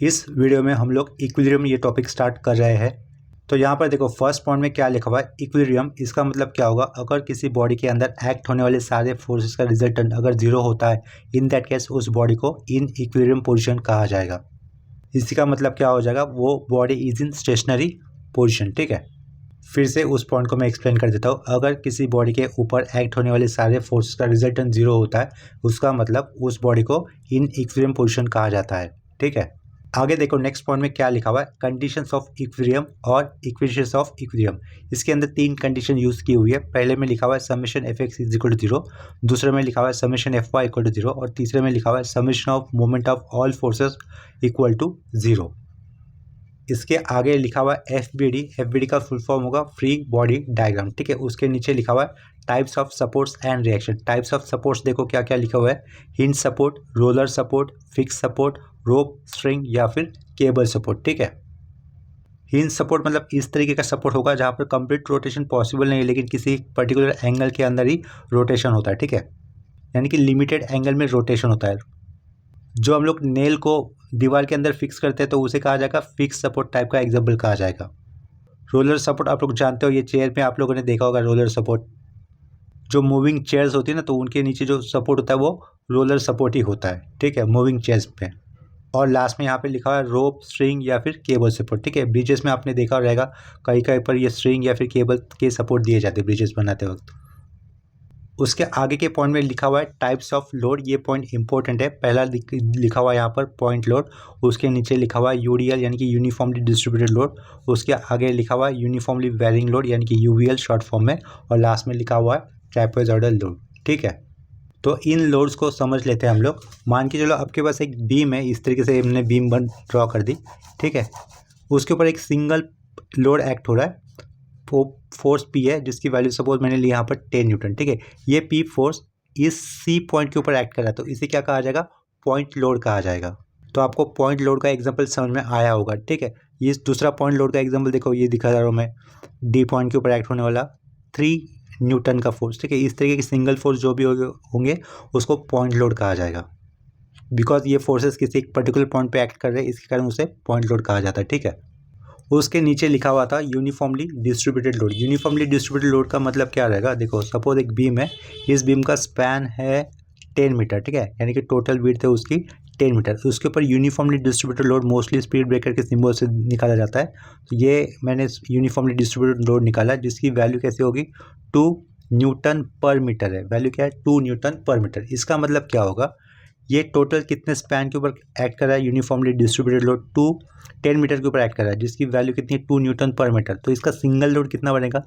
इस वीडियो में हम लोग इक्विलिब्रियम ये टॉपिक स्टार्ट कर रहे हैं। तो यहाँ पर देखो फर्स्ट पॉइंट में क्या लिखा हुआ है, इक्विलिब्रियम। इसका मतलब क्या होगा, अगर किसी बॉडी के अंदर एक्ट होने वाले सारे फोर्सेस का रिजल्टेंट अगर जीरो होता है, इन दैट केस उस बॉडी को इन इक्विलिब्रियम पोजीशन कहा जाएगा। इसी का मतलब क्या हो जाएगा, वो body is in stationary position. ठीक है, फिर से उस पॉइंट को मैं एक्सप्लेन कर देता हूँ। अगर किसी बॉडी के ऊपर एक्ट होने वाले सारे फोर्सेस का रिजल्टेंट जीरो होता है, उसका मतलब उस बॉडी को इन इक्विलिब्रियम पोजीशन कहा जाता है। ठीक है, आगे देखो नेक्स्ट पॉइंट में क्या लिखा हुआ है, कंडीशंस ऑफ इक्विलिब्रियम और इक्वेशंस ऑफ इक्विलिब्रियम। इसके अंदर तीन कंडीशन यूज की हुई है। पहले में लिखा हुआ है summation F X is equal to 0, दूसरे में लिखा हुआ है summation F Y equal to 0 और तीसरे में लिखा हुआ है summation of moment of all forces equal to 0। इसके आगे लिखा हुआ है एफ बी डी का फुल फॉर्म होगा फ्री बॉडी डायग्राम। ठीक है, उसके नीचे लिखा हुआ है types of supports and reaction. Types of supports देखो क्या क्या लिखा हुआ है, hinge support, roller support, fix support, rope, string या फिर केबल सपोर्ट। ठीक है, हिंज सपोर्ट मतलब इस तरीके का सपोर्ट होगा जहाँ पर कंप्लीट रोटेशन पॉसिबल नहीं है, लेकिन किसी पर्टिकुलर एंगल के अंदर ही रोटेशन होता है। ठीक है, यानी कि लिमिटेड एंगल में रोटेशन होता है। जो हम लोग नेल को दीवार के अंदर फिक्स करते हैं तो उसे कहा जाएगा फिक्स सपोर्ट टाइप का एग्जाम्पल कहा जाएगा। रोलर सपोर्ट आप लोग जानते हो, ये चेयर पे आप लोगों ने देखा होगा रोलर सपोर्ट। जो मूविंग चेयर्स होती है ना, तो उनके नीचे जो सपोर्ट होता है वो रोलर सपोर्ट ही होता है। ठीक है, मूविंग चेयर्स पे। और लास्ट में यहाँ पे लिखा हुआ है रोप, स्ट्रिंग या फिर केबल सपोर्ट। ठीक है, ब्रिजेस में आपने देखा रहेगा कहीं कहीं पर ये स्ट्रिंग या फिर केबल के सपोर्ट दिए जाते हैं ब्रिजेस बनाते वक्त। उसके आगे के पॉइंट में लिखा हुआ है टाइप्स ऑफ लोड। ये पॉइंट इंपॉर्टेंट है। पहला लिखा हुआ है यहाँ पर पॉइंट लोड, उसके नीचे लिखा हुआ है यूडीएल यानी कि यूनिफॉर्मली डिस्ट्रीब्यूटेड लोड, उसके आगे लिखा हुआ है यूनिफॉर्मली वेरिंग लोड यानी कि यूवीएल शॉर्ट फॉर्म में, और लास्ट में लिखा हुआ है ट्रापेजॉइडल लोड। ठीक है, तो इन लोड्स को समझ लेते हैं हम लोग। मान के चलो आपके पास एक बीम है, इस तरीके से हमने बीम बन ड्रॉ कर दी। ठीक है, उसके ऊपर एक सिंगल लोड एक्ट हो रहा है, फोर्स पी है, जिसकी वैल्यू सपोज मैंने ली यहाँ पर 10 न्यूटन। ठीक है, ये पी फोर्स इस सी पॉइंट के ऊपर एक्ट कर रहा है, तो इसे क्या कहा जाएगा, पॉइंट लोड कहा जाएगा। तो आपको पॉइंट लोड का एग्जांपल समझ में आया होगा। ठीक है, ये दूसरा पॉइंट लोड का एग्जांपल देखो, ये दिखा जा रहा हूँ मैं, डी पॉइंट के ऊपर एक्ट होने वाला 3 न्यूटन का फोर्स। ठीक है, इस तरीके के सिंगल फोर्स जो भी होंगे उसको पॉइंट लोड कहा जाएगा, बिकॉज ये फोर्सेस किसी एक पर्टिकुलर पॉइंट पे एक्ट कर रहे हैं, इसके कारण उसे पॉइंट लोड कहा जाता है। ठीक है, उसके नीचे लिखा हुआ था uniformly distributed load. Uniformly distributed load का मतलब क्या रहेगा, देखो सपोज एक बीम है, इस बीम का स्पैन है 10 मीटर। ठीक है, यानी कि टोटल विड्थ है उसकी 10 मीटर। उसके ऊपर uniformly distributed load mostly speed breaker के सिंबल से निकाला जाता है। तो ये मैंने यूनिफॉर्मली डिस्ट्रीब्यूटेड लोड निकाला, जिसकी वैल्यू कैसे होगी, 2 न्यूटन पर मीटर है। वैल्यू क्या है, 2 न्यूटन पर मीटर। इसका मतलब क्या होगा, ये टोटल कितने स्पैन के ऊपर एक्ट कर रहा है, यूनिफॉर्मली डिस्ट्रीब्यूटेड लोड 10 मीटर के ऊपर एक्ट कर रहा है, जिसकी वैल्यू कितनी है, 2 न्यूटन पर मीटर। तो इसका सिंगल लोड कितना बनेगा,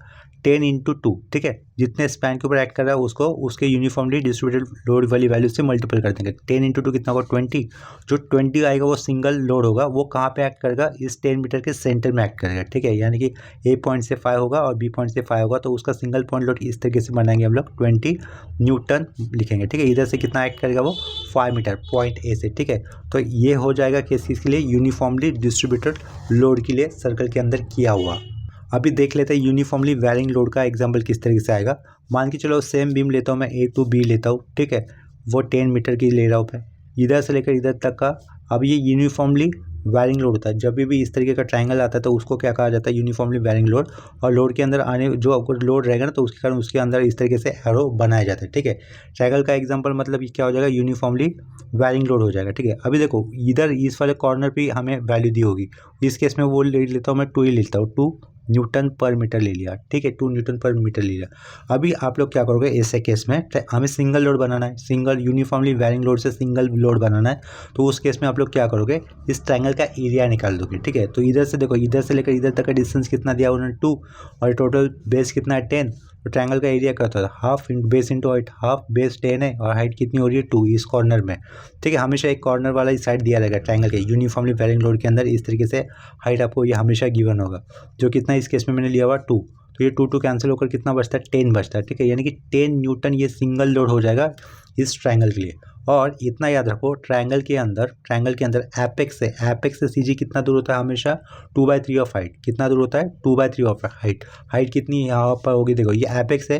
10 इंटू 2। ठीक है, जितने स्पैन के ऊपर एक्ट कर रहा है उसको उसके यूनिफॉर्मली डिस्ट्रीब्यूटेड लोड वाली वैल्यू से मल्टीपल कर देंगे। 10 इंटू 2 कितना होगा, 20। जो 20 आएगा वो सिंगल लोड होगा, वो कहाँ पे एक्ट करेगा, इस 10 मीटर के सेंटर में एक्ट करेगा। ठीक है, यानी कि ए पॉइंट से 5 होगा और बी पॉइंट से 5 होगा, तो उसका सिंगल पॉइंट लोड इस तरीके से बनाएंगे हम लोग, 20 न्यूटन लिखेंगे। ठीक है, इधर से कितना एक्ट करेगा, वो 5 मीटर पॉइंट ए से। ठीक है, तो ये हो जाएगा किस चीज़ के लिए, यूनिफॉर्मली डिस्ट्रीब्यूटेड लोड के लिए सर्कल के अंदर किया हुआ। अभी देख लेते हैं यूनिफॉर्मली वेरिंग लोड का एग्जांपल किस तरीके से आएगा। मान के चलो सेम बीम लेता हूँ मैं, ए टू बी लेता हूँ। ठीक है, वो 10 मीटर की ले रहा हूँ मैं, इधर से लेकर इधर तक का। अब ये यूनिफॉर्मली वायरिंग लोड होता है। जब भी इस तरीके का ट्रायंगल आता है तो उसको क्या कहा जाता है, यूनिफॉर्मली वायरिंग लोड। और लोड के अंदर आने जो आपको लोड रहेगा ना, तो उसके कारण उसके अंदर इस तरीके से एरो बनाया जाता है। ठीक है, ट्रायंगल का एग्जांपल मतलब क्या हो जाएगा, यूनिफॉर्मली वायरिंग लोड हो जाएगा। ठीक है, अभी देखो इधर इस वाले कॉर्नर पे हमें वैल्यू दी होगी, इस केस में वो ले लेता हूँ मैं, 2 ही लेता हूँ, 2 न्यूटन पर मीटर ले लिया। ठीक है, 2 न्यूटन पर मीटर ले लिया। अभी आप लोग क्या करोगे, ऐसे केस में हमें सिंगल लोड बनाना है, सिंगल यूनिफॉर्मली वायरिंग लोड से सिंगल लोड बनाना है। तो उस केस में आप लोग क्या करोगे, इस ट्रायंगल का एरिया निकाल दोगे। ठीक है, तो इधर से देखो, इधर से लेकर इधर तक का डिस्टेंस कितना दिया उन्होंने, 2, और टोटल बेस कितना है, 10। तो ट्रायंगल का एरिया क्या होता है, half into base into height, half base 10 है और हाइट कितनी हो रही है, 2 इस कॉर्नर में। ठीक है, हमेशा एक कॉर्नर वाला इस साइड दिया रहेगा ट्रायंगल के यूनिफॉर्मली वेरिंग लोड के अंदर, इस तरीके से हाइट आपको ये हमेशा गिवन होगा, जो कितना इस केस में मैंने लिया हुआ 2। तो ये 2 कैंसिल होकर कितना बचता है, 10 बचता है। ठीक है, यानी कि 10 न्यूटन ये सिंगल लोड हो जाएगा इस ट्रायंगल के लिए। और इतना याद रखो, ट्रायंगल के अंदर एपेक्स से सीजी कितना दूर होता है, हमेशा 2/3 ऑफ हाइट। कितना दूर होता है, 2/3 ऑफ हाइट। हाइट कितनी यहाँ पर होगी, देखो ये एपेक्स है,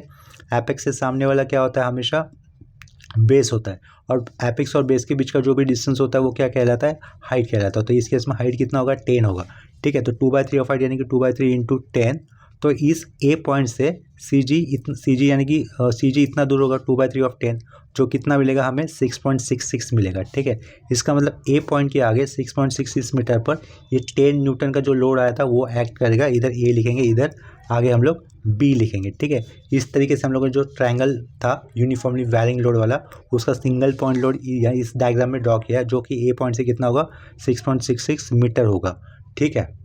एपेक्स से सामने वाला क्या होता है, हमेशा बेस होता है, और एपेक्स और बेस के बीच का जो भी डिस्टेंस होता है वो क्या कहलाता है, हाइट कहलाता है। तो इस केस में हाइट कितना होगा, 10 होगा, ठीक है। तो 2/3 ऑफ हाइट यानी कि 2/3 इंटू 10। तो इस ए पॉइंट से सी जी यानी कि सी जी इतना दूर होगा 2/3 ऑफ 10, जो कितना मिलेगा हमें 6.66 मिलेगा, ठीक है। इसका मतलब ए पॉइंट के आगे 6.66 मीटर पर ये 10 न्यूटन का जो लोड आया था वो एक्ट करेगा। इधर ए लिखेंगे, इधर आगे हम लोग बी लिखेंगे, ठीक है। इस तरीके से हम लोग का जो ट्रायंगल था यूनिफॉर्मली वैरिंग लोड वाला, उसका सिंगल पॉइंट लोड यहाँ इस डायग्राम में ड्रॉ किया है, जो कि ए पॉइंट से कितना होगा, 6.66 मीटर होगा, ठीक है।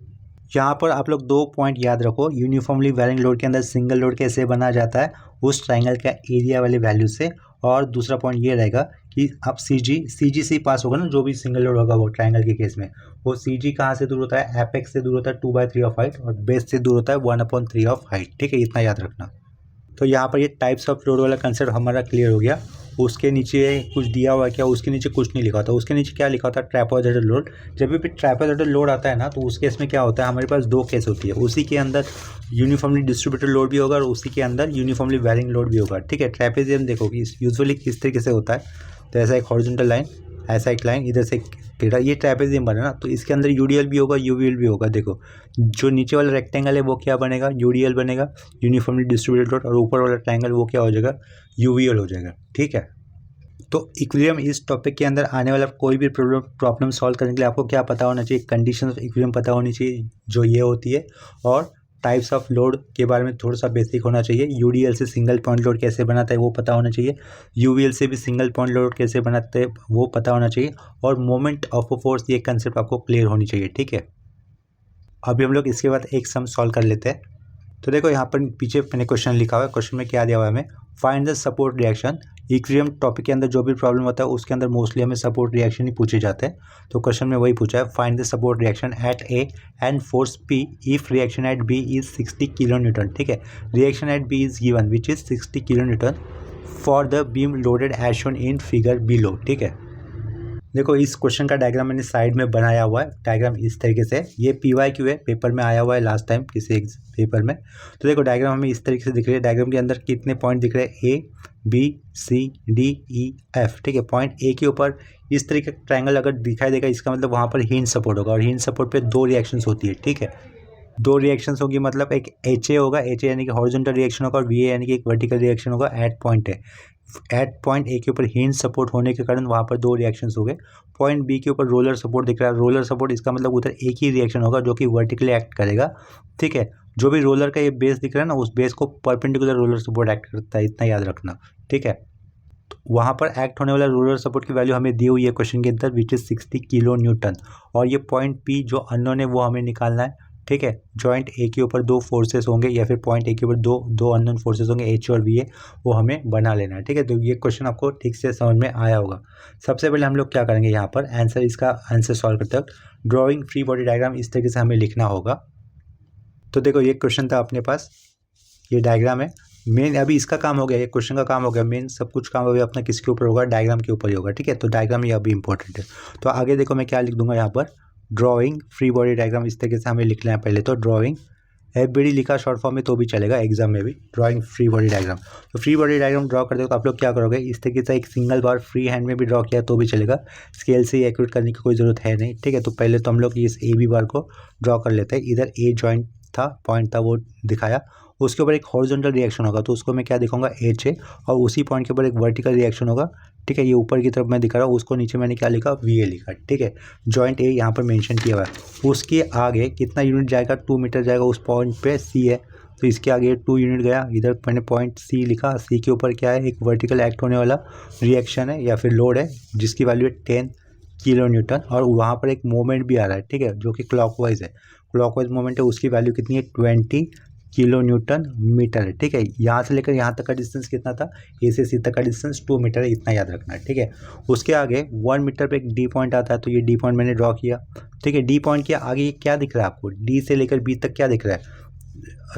यहाँ पर आप लोग 2 पॉइंट याद रखो। यूनिफॉर्मली वैरिंग लोड के अंदर सिंगल लोड कैसे बना जाता है, उस ट्रायंगल का एरिया वाले वैल्यू से। और दूसरा पॉइंट ये रहेगा कि आप सी जी से पास होगा ना, जो भी सिंगल लोड होगा वो ट्रायंगल के केस में, वो सी जी कहाँ से दूर होता है, एपेक्स से दूर होता है 2/3 ऑफ हाइट, और बेस से दूर होता है 1/3 ऑफ हाइट, ठीक है। इतना याद रखना। तो यहाँ पर ये टाइप्स ऑफ लोड वाला कंसेप्ट हमारा क्लियर हो गया। उसके नीचे कुछ दिया हुआ है क्या, उसके नीचे कुछ नहीं लिखा होता। उसके नीचे क्या लिखा होता है, ट्रैपेजॉइडल लोड। जब भी ट्रैपेजॉइडल लोड आता है ना, तो उस केस में क्या होता है, हमारे पास 2 केस होती है। उसी के अंदर यूनिफॉर्मली डिस्ट्रीब्यूटेड लोड भी होगा और उसी के अंदर यूनिफॉर्मली वैरिंग लोड भी होगा, ठीक है। ट्रैपेजियम देखो कि यूजुअली किस तरीके से होता है, तो ऐसा एक हॉरिजॉन्टल लाइन, ऐसा एक लाइन, इधर से टेढ़ा, ये ट्रैपेजियम बना ना, तो इसके अंदर यूडीएल भी होगा, यूवीएल भी होगा। देखो जो नीचे वाला रेक्टेंगल है वो क्या बनेगा, यूडीएल बनेगा, यूनिफॉर्मली डिस्ट्रीब्यूटेड लोड, और ऊपर वाला ट्रायंगल वो क्या हो जाएगा, यूवीएल हो जाएगा, ठीक है। तो इक्विलिब्रियम इस टॉपिक के अंदर आने वाला कोई भी प्रॉब्लम सॉल्व करने के लिए आपको क्या पता होना चाहिए, कंडीशन ऑफ इक्विलिब्रियम पता होनी चाहिए, जो ये होती है, और टाइप्स ऑफ लोड के बारे में थोड़ा सा बेसिक होना चाहिए। यूडीएल से सिंगल पॉइंट लोड कैसे बनाता है वो पता होना चाहिए, यूवीएल से भी सिंगल पॉइंट लोड कैसे बनाते हैं वो पता होना चाहिए, और मोमेंट ऑफ अ फोर्स ये कंसेप्ट आपको क्लियर होनी चाहिए, ठीक है। अभी हम लोग इसके बाद एक सम सॉल्व कर लेते हैं। तो देखो यहाँ पर पीछे मैंने क्वेश्चन लिखा हुआ है, क्वेश्चन में क्या दिया हुआ है हमें, find the support reaction. Equilibrium topic के अंदर जो भी प्रॉब्लम होता है उसके अंदर मोस्टली हमें सपोर्ट रिएक्शन ही पूछे जाते हैं। तो क्वेश्चन में वही पूछा है, find the support reaction at A and force P if reaction at B is 60 kilonewton, ठीक है। Reaction at B is given which is 60 kilonewton for the beam loaded as shown in figure below, ठीक है। देखो इस question का diagram मैंने side में बनाया हुआ है। डायग्राम इस तरीके से, ये PYQ है, पेपर में आया हुआ है लास्ट टाइम किसी पेपर में। तो देखो डायग्राम हमें इस तरीके से दिख रही है। डायग्राम के अंदर कितने पॉइंट दिख रहे हैं, ABCDEF, ठीक है। पॉइंट ए के ऊपर इस तरीके का ट्रायंगल अगर दिखाई देगा, इसका मतलब वहाँ पर हिंज सपोर्ट होगा, और हिंज सपोर्ट पे 2 रिएक्शंस होती है, ठीक है। 2 रिएक्शंस होगी, मतलब एक HA होगा, HA यानी कि हॉरिजॉन्टल रिएक्शन होगा, और VA यानी कि एक वर्टिकल रिएक्शन होगा एट पॉइंट है। एट पॉइंट ए के ऊपर हिंज सपोर्ट होने के कारण वहाँ पर 2 रिएक्शंस हो गए। पॉइंट बी के ऊपर रोलर सपोर्ट दिख रहा है, रोलर सपोर्ट इसका मतलब उधर एक ही रिएक्शन होगा जो कि वर्टिकली एक्ट करेगा, ठीक है। जो भी रोलर का ये बेस दिख रहा है ना, उस बेस को परपेंडिकुलर रोलर सपोर्ट एक्ट करता है, इतना याद रखना, ठीक है। तो वहाँ पर एक्ट होने वाला रोलर सपोर्ट की वैल्यू हमें दी हुई है क्वेश्चन के अंदर, विच इज 60 किलो न्यूटन। और ये पॉइंट पी जो अननोन है वो हमें निकालना है, ठीक है। जॉइंट ए के ऊपर 2 फोर्सेस होंगे, या फिर पॉइंट ए के ऊपर दो अननोन फोर्सेस होंगे, एच और वी ए, वो हमें बना लेना है, ठीक है। तो ये क्वेश्चन आपको ठीक से समझ में आया होगा। सबसे पहले हम लोग क्या करेंगे, यहाँ पर इसका आंसर सॉल्व करते वक्त ड्राइंग फ्री बॉडी डायग्राम इस तरीके से हमें लिखना होगा। तो देखो ये क्वेश्चन था अपने पास, ये डायग्राम है। मेन अभी इसका काम हो गया, ये क्वेश्चन का काम हो गया, मेन सब कुछ काम अभी अपना किसके ऊपर होगा, डायग्राम के ऊपर ही होगा, ठीक है। तो डायग्राम ये अभी इंपॉर्टेंट है। तो आगे देखो मैं क्या लिख दूंगा यहाँ पर, ड्राइंग फ्री बॉडी डायग्राम इस तरीके से हमें लिखना है पहले। तो ड्राइंग FBD लिखा शॉर्ट फॉर्म में तो भी चलेगा एग्जाम में भी, ड्राइंग फ्री बॉडी डायग्राम। तो फ्री बॉडी डायग्राम ड्रॉ करते हो तो आप लोग क्या करोगे, इस तरीके से एक सिंगल बार फ्री हैंड में भी ड्रॉ किया तो भी चलेगा, स्केल से एक्यूरेट करने की कोई ज़रूरत है नहीं, ठीक है। तो पहले तो हम लोग इस AB बार को ड्रॉ कर लेते हैं। इधर A जॉइंट था, पॉइंट था, वो दिखाया, उसके ऊपर एक हॉरिजॉन्टल रिएक्शन होगा, तो उसको मैं क्या दिखाऊंगा, HA, और उसी पॉइंट के ऊपर एक वर्टिकल रिएक्शन होगा, ठीक है। ये ऊपर की तरफ मैं दिखा रहा हूँ, उसको नीचे मैंने क्या लिखा, VA लिखा, ठीक है। जॉइंट A यहाँ पर मेंशन किया हुआ है। उसके आगे कितना यूनिट जाएगा, 2 मीटर जाएगा, उस पॉइंट पे C है, तो इसके आगे 2 यूनिट गया। इधर मैंने पॉइंट C लिखा, C के ऊपर क्या है, एक वर्टिकल एक्ट होने वाला रिएक्शन है या फिर लोड है, जिसकी वैल्यू है 10 किलो न्यूटन, और वहाँ पर एक मोमेंट भी आ रहा है, ठीक है, जो कि क्लॉकवाइज है। क्लॉकवाइज मोमेंट है, उसकी वैल्यू कितनी है, 20 किलो न्यूटन मीटर है, ठीक है। यहाँ से लेकर यहाँ तक का डिस्टेंस कितना था, ए से सी तक का डिस्टेंस 2 मीटर है, इतना याद रखना है, ठीक है। उसके आगे 1 मीटर पे एक D पॉइंट आता है, तो ये D पॉइंट मैंने ड्रॉ किया, ठीक है। D पॉइंट के आगे ये क्या दिख रहा है आपको, D से लेकर B तक क्या दिख रहा है,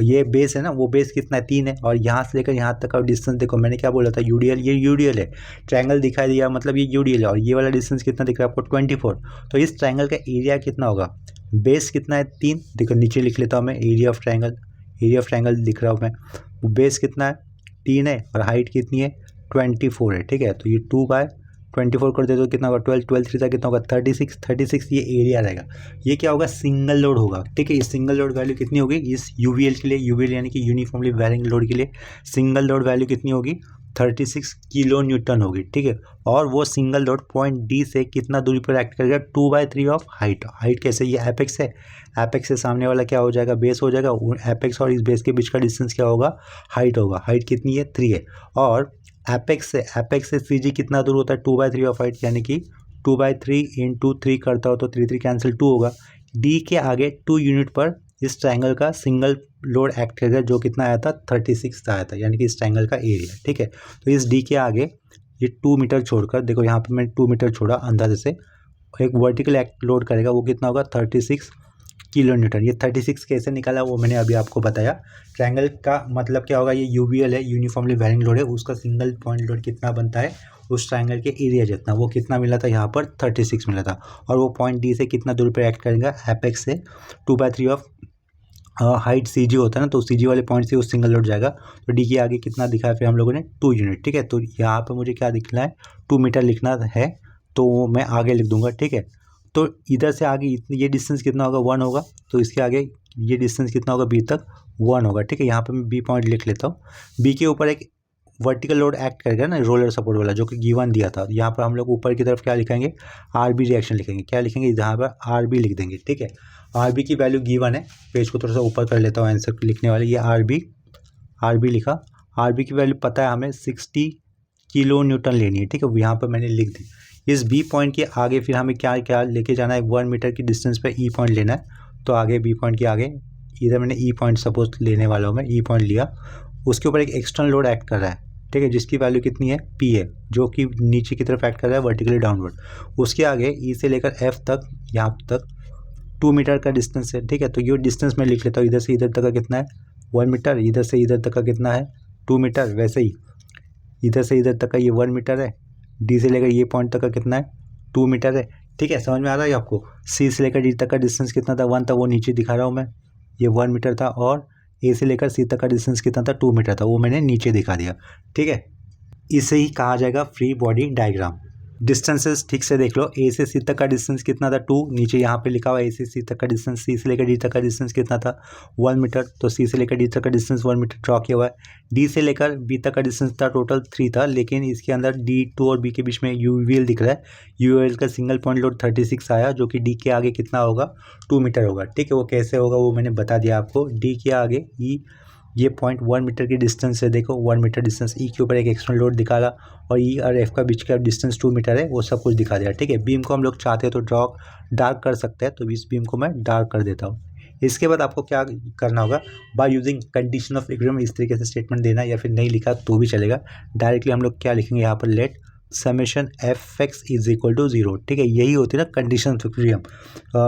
ये बेस है ना, वो बेस कितना है, 3 है। और यहाँ से लेकर यहाँ तक का डिस्टेंस देखो, मैंने क्या बोला था, UDL, ये UDL है, ट्रायंगल दिखाई दिया मतलब ये UDL है, और ये वाला डिस्टेंस कितना दिख रहा है आपको, 24। तो इस ट्रायंगल का एरिया कितना होगा, बेस कितना है, 3, देखो नीचे लिख लेता हूँ मैं, area of triangle, area of triangle लिख रहा हूँ मैं, बेस कितना है, 3 है, और हाइट कितनी है, 24 है, ठीक है। तो ये 2/24 कर दे तो कितना होगा 12, 12 3 कितना होगा 36, 36 ये एरिया रहेगा। ये क्या होगा सिंगल लोड होगा, ठीक है। ये सिंगल लोड वैल्यू कितनी होगी इस यूवीएल के लिए, यूवीएल यानी कि यूनिफॉर्मली वेरिंग लोड के लिए सिंगल लोड वैल्यू कितनी होगी 36 किलो न्यूटन होगी, ठीक है। और वो सिंगल लोड पॉइंट डी से कितना दूरी पर एक्ट करेगा 2/3 ऑफ हाइट। हाइट कैसे, ये एपेक्स है, एपेक्स से सामने वाला क्या हो जाएगा बेस हो जाएगा, एपेक्स और इस बेस के बीच का डिस्टेंस क्या होगा हाइट होगा। हाइट कितनी है 3 है। और एपेक्स से सी जी कितना दूर होता है 2/3 ऑफ हाइट, यानी कि 2/3 इंटू 3 करता हो तो 3 कैंसिल 2 होगा। डी के आगे 2 यूनिट पर इस ट्रायंगल का सिंगल लोड एक्ट करेगा जो कितना आया था 36 आया था, यानी कि इस ट्रायंगल का एरिया, ठीक है। तो इस डी के आगे ये 2 मीटर छोड़कर, देखो यहाँ पे मैंने 2 मीटर छोड़ा अंदाजे से, एक वर्टिकल एक्ट लोड करेगा वो कितना होगा 36 किलो न्यूटन। ये 36 कैसे निकाला वो मैंने अभी आपको बताया। ट्रायंगल का मतलब क्या होगा, ये यूवीएल है, यूनिफॉर्मली वेरिंग लोड है, उसका सिंगल पॉइंट लोड कितना बनता है उस ट्रायंगल के एरिया जितना, वो कितना मिला था यहाँ पर 36 मिला था। और वो पॉइंट डी से कितना दूर पर एक्ट करेगा एपेक्स से 2/3 ऑफ हाइट सी जी होता है ना, तो सी जी वाले पॉइंट से उस सिंगल लोड जाएगा। तो डी के आगे कितना दिखा है फिर हम लोगों ने 2 यूनिट, ठीक है। तो यहाँ पर मुझे क्या लिखना है 2 मीटर लिखना है, तो वो मैं आगे लिख दूंगा, ठीक है। तो इधर से आगे ये डिस्टेंस कितना होगा 1 होगा, तो इसके आगे ये डिस्टेंस कितना होगा बी तक 1 होगा, ठीक है। यहाँ पर मैं बी पॉइंट लिख लेता हूँ। बी के ऊपर एक वर्टिकल लोड एक्ट करेगा ना रोलर सपोर्ट वाला जो कि गिवन दिया था। यहाँ पर हम लोग ऊपर की तरफ क्या लिखेंगे आर बी रिएक्शन लिखेंगे, क्या लिखेंगे यहाँ पर आर बी लिख देंगे, ठीक है। आर बी की वैल्यू गिवन है, पेज को थोड़ा सा ऊपर कर लेता हूँ आंसर लिखने वाले, ये आर बी लिखा। आर बी की वैल्यू पता है हमें 60 किलो न्यूटन लेनी है, ठीक है, यहाँ पर मैंने लिख दी। इस बी पॉइंट के आगे फिर हमें क्या क्या लेके जाना है 1 मीटर की डिस्टेंस पे ई पॉइंट लेना है। तो आगे बी पॉइंट के आगे इधर मैंने ई पॉइंट सपोज लेने वाला हूँ मैं, ई पॉइंट लिया, उसके ऊपर एक एक्सटर्नल लोड एक्ट कर रहा है, ठीक है, जिसकी वैल्यू कितनी है पी है, जो कि नीचे की तरफ एक्ट कर रहा है वर्टिकली डाउनवर्ड। उसके आगे ई से लेकर एफ तक यहाँ तक 2 मीटर का डिस्टेंस है, ठीक है। तो ये डिस्टेंस मैं लिख लेता हूँ, इधर से इधर तक का कितना है 1 मीटर, इधर से इधर तक का कितना है 2 मीटर, वैसे ही इधर से इधर तक का ये 1 मीटर है, डी से लेकर ये पॉइंट तक का कितना है 2 मीटर है, ठीक है। समझ में आ रहा है आपको। सी से लेकर डी तक का डिस्टेंस कितना था 1 था, वो नीचे दिखा रहा हूँ मैं, ये 1 मीटर था। और ए से लेकर सी तक का डिस्टेंस कितना था 2 मीटर था, वो मैंने नीचे दिखा दिया, ठीक है। इसे ही कहा जाएगा फ्री बॉडी डायग्राम। डिस्टेंसेस ठीक से देख लो, ए से सी तक का डिस्टेंस कितना था 2, नीचे यहाँ पे लिखा हुआ ए से सी तक का डिस्टेंस, सी से लेकर डी तक का डिस्टेंस कितना था 1 मीटर, तो सी से लेकर डी तक का डिस्टेंस 1 मीटर ड्रॉ किया हुआ है। डी से लेकर बी तक का डिस्टेंस था टोटल 3 था, लेकिन इसके अंदर डी 2 और बी के बीच में यूवीएल दिख रहा है, यूवीएल का सिंगल पॉइंट लोड 36 आया, जो कि डी के आगे कितना होगा 2 मीटर होगा, ठीक है। वो कैसे होगा वो मैंने बता दिया आपको। डी के आगे ई ये पॉइंट 1 मीटर की डिस्टेंस है, देखो 1 मीटर डिस्टेंस, ई के ऊपर एक एक्सटर्नल लोड दिखाला और ई और एफ का बीच का डिस्टेंस 2 मीटर है, वो सब कुछ दिखा दिया, ठीक है। बीम को हम लोग चाहते हैं तो डार्क कर सकते हैं, तो इस बीम को मैं डार्क कर देता हूँ। इसके बाद आपको क्या करना होगा by using condition of equilibrium, इस तरीके से स्टेटमेंट देना, या फिर नहीं लिखा तो भी चलेगा। डायरेक्टली हम लोग क्या लिखेंगे यहाँ पर let summation F X is equal to 0, ठीक है। यही होती है ना condition of equilibrium,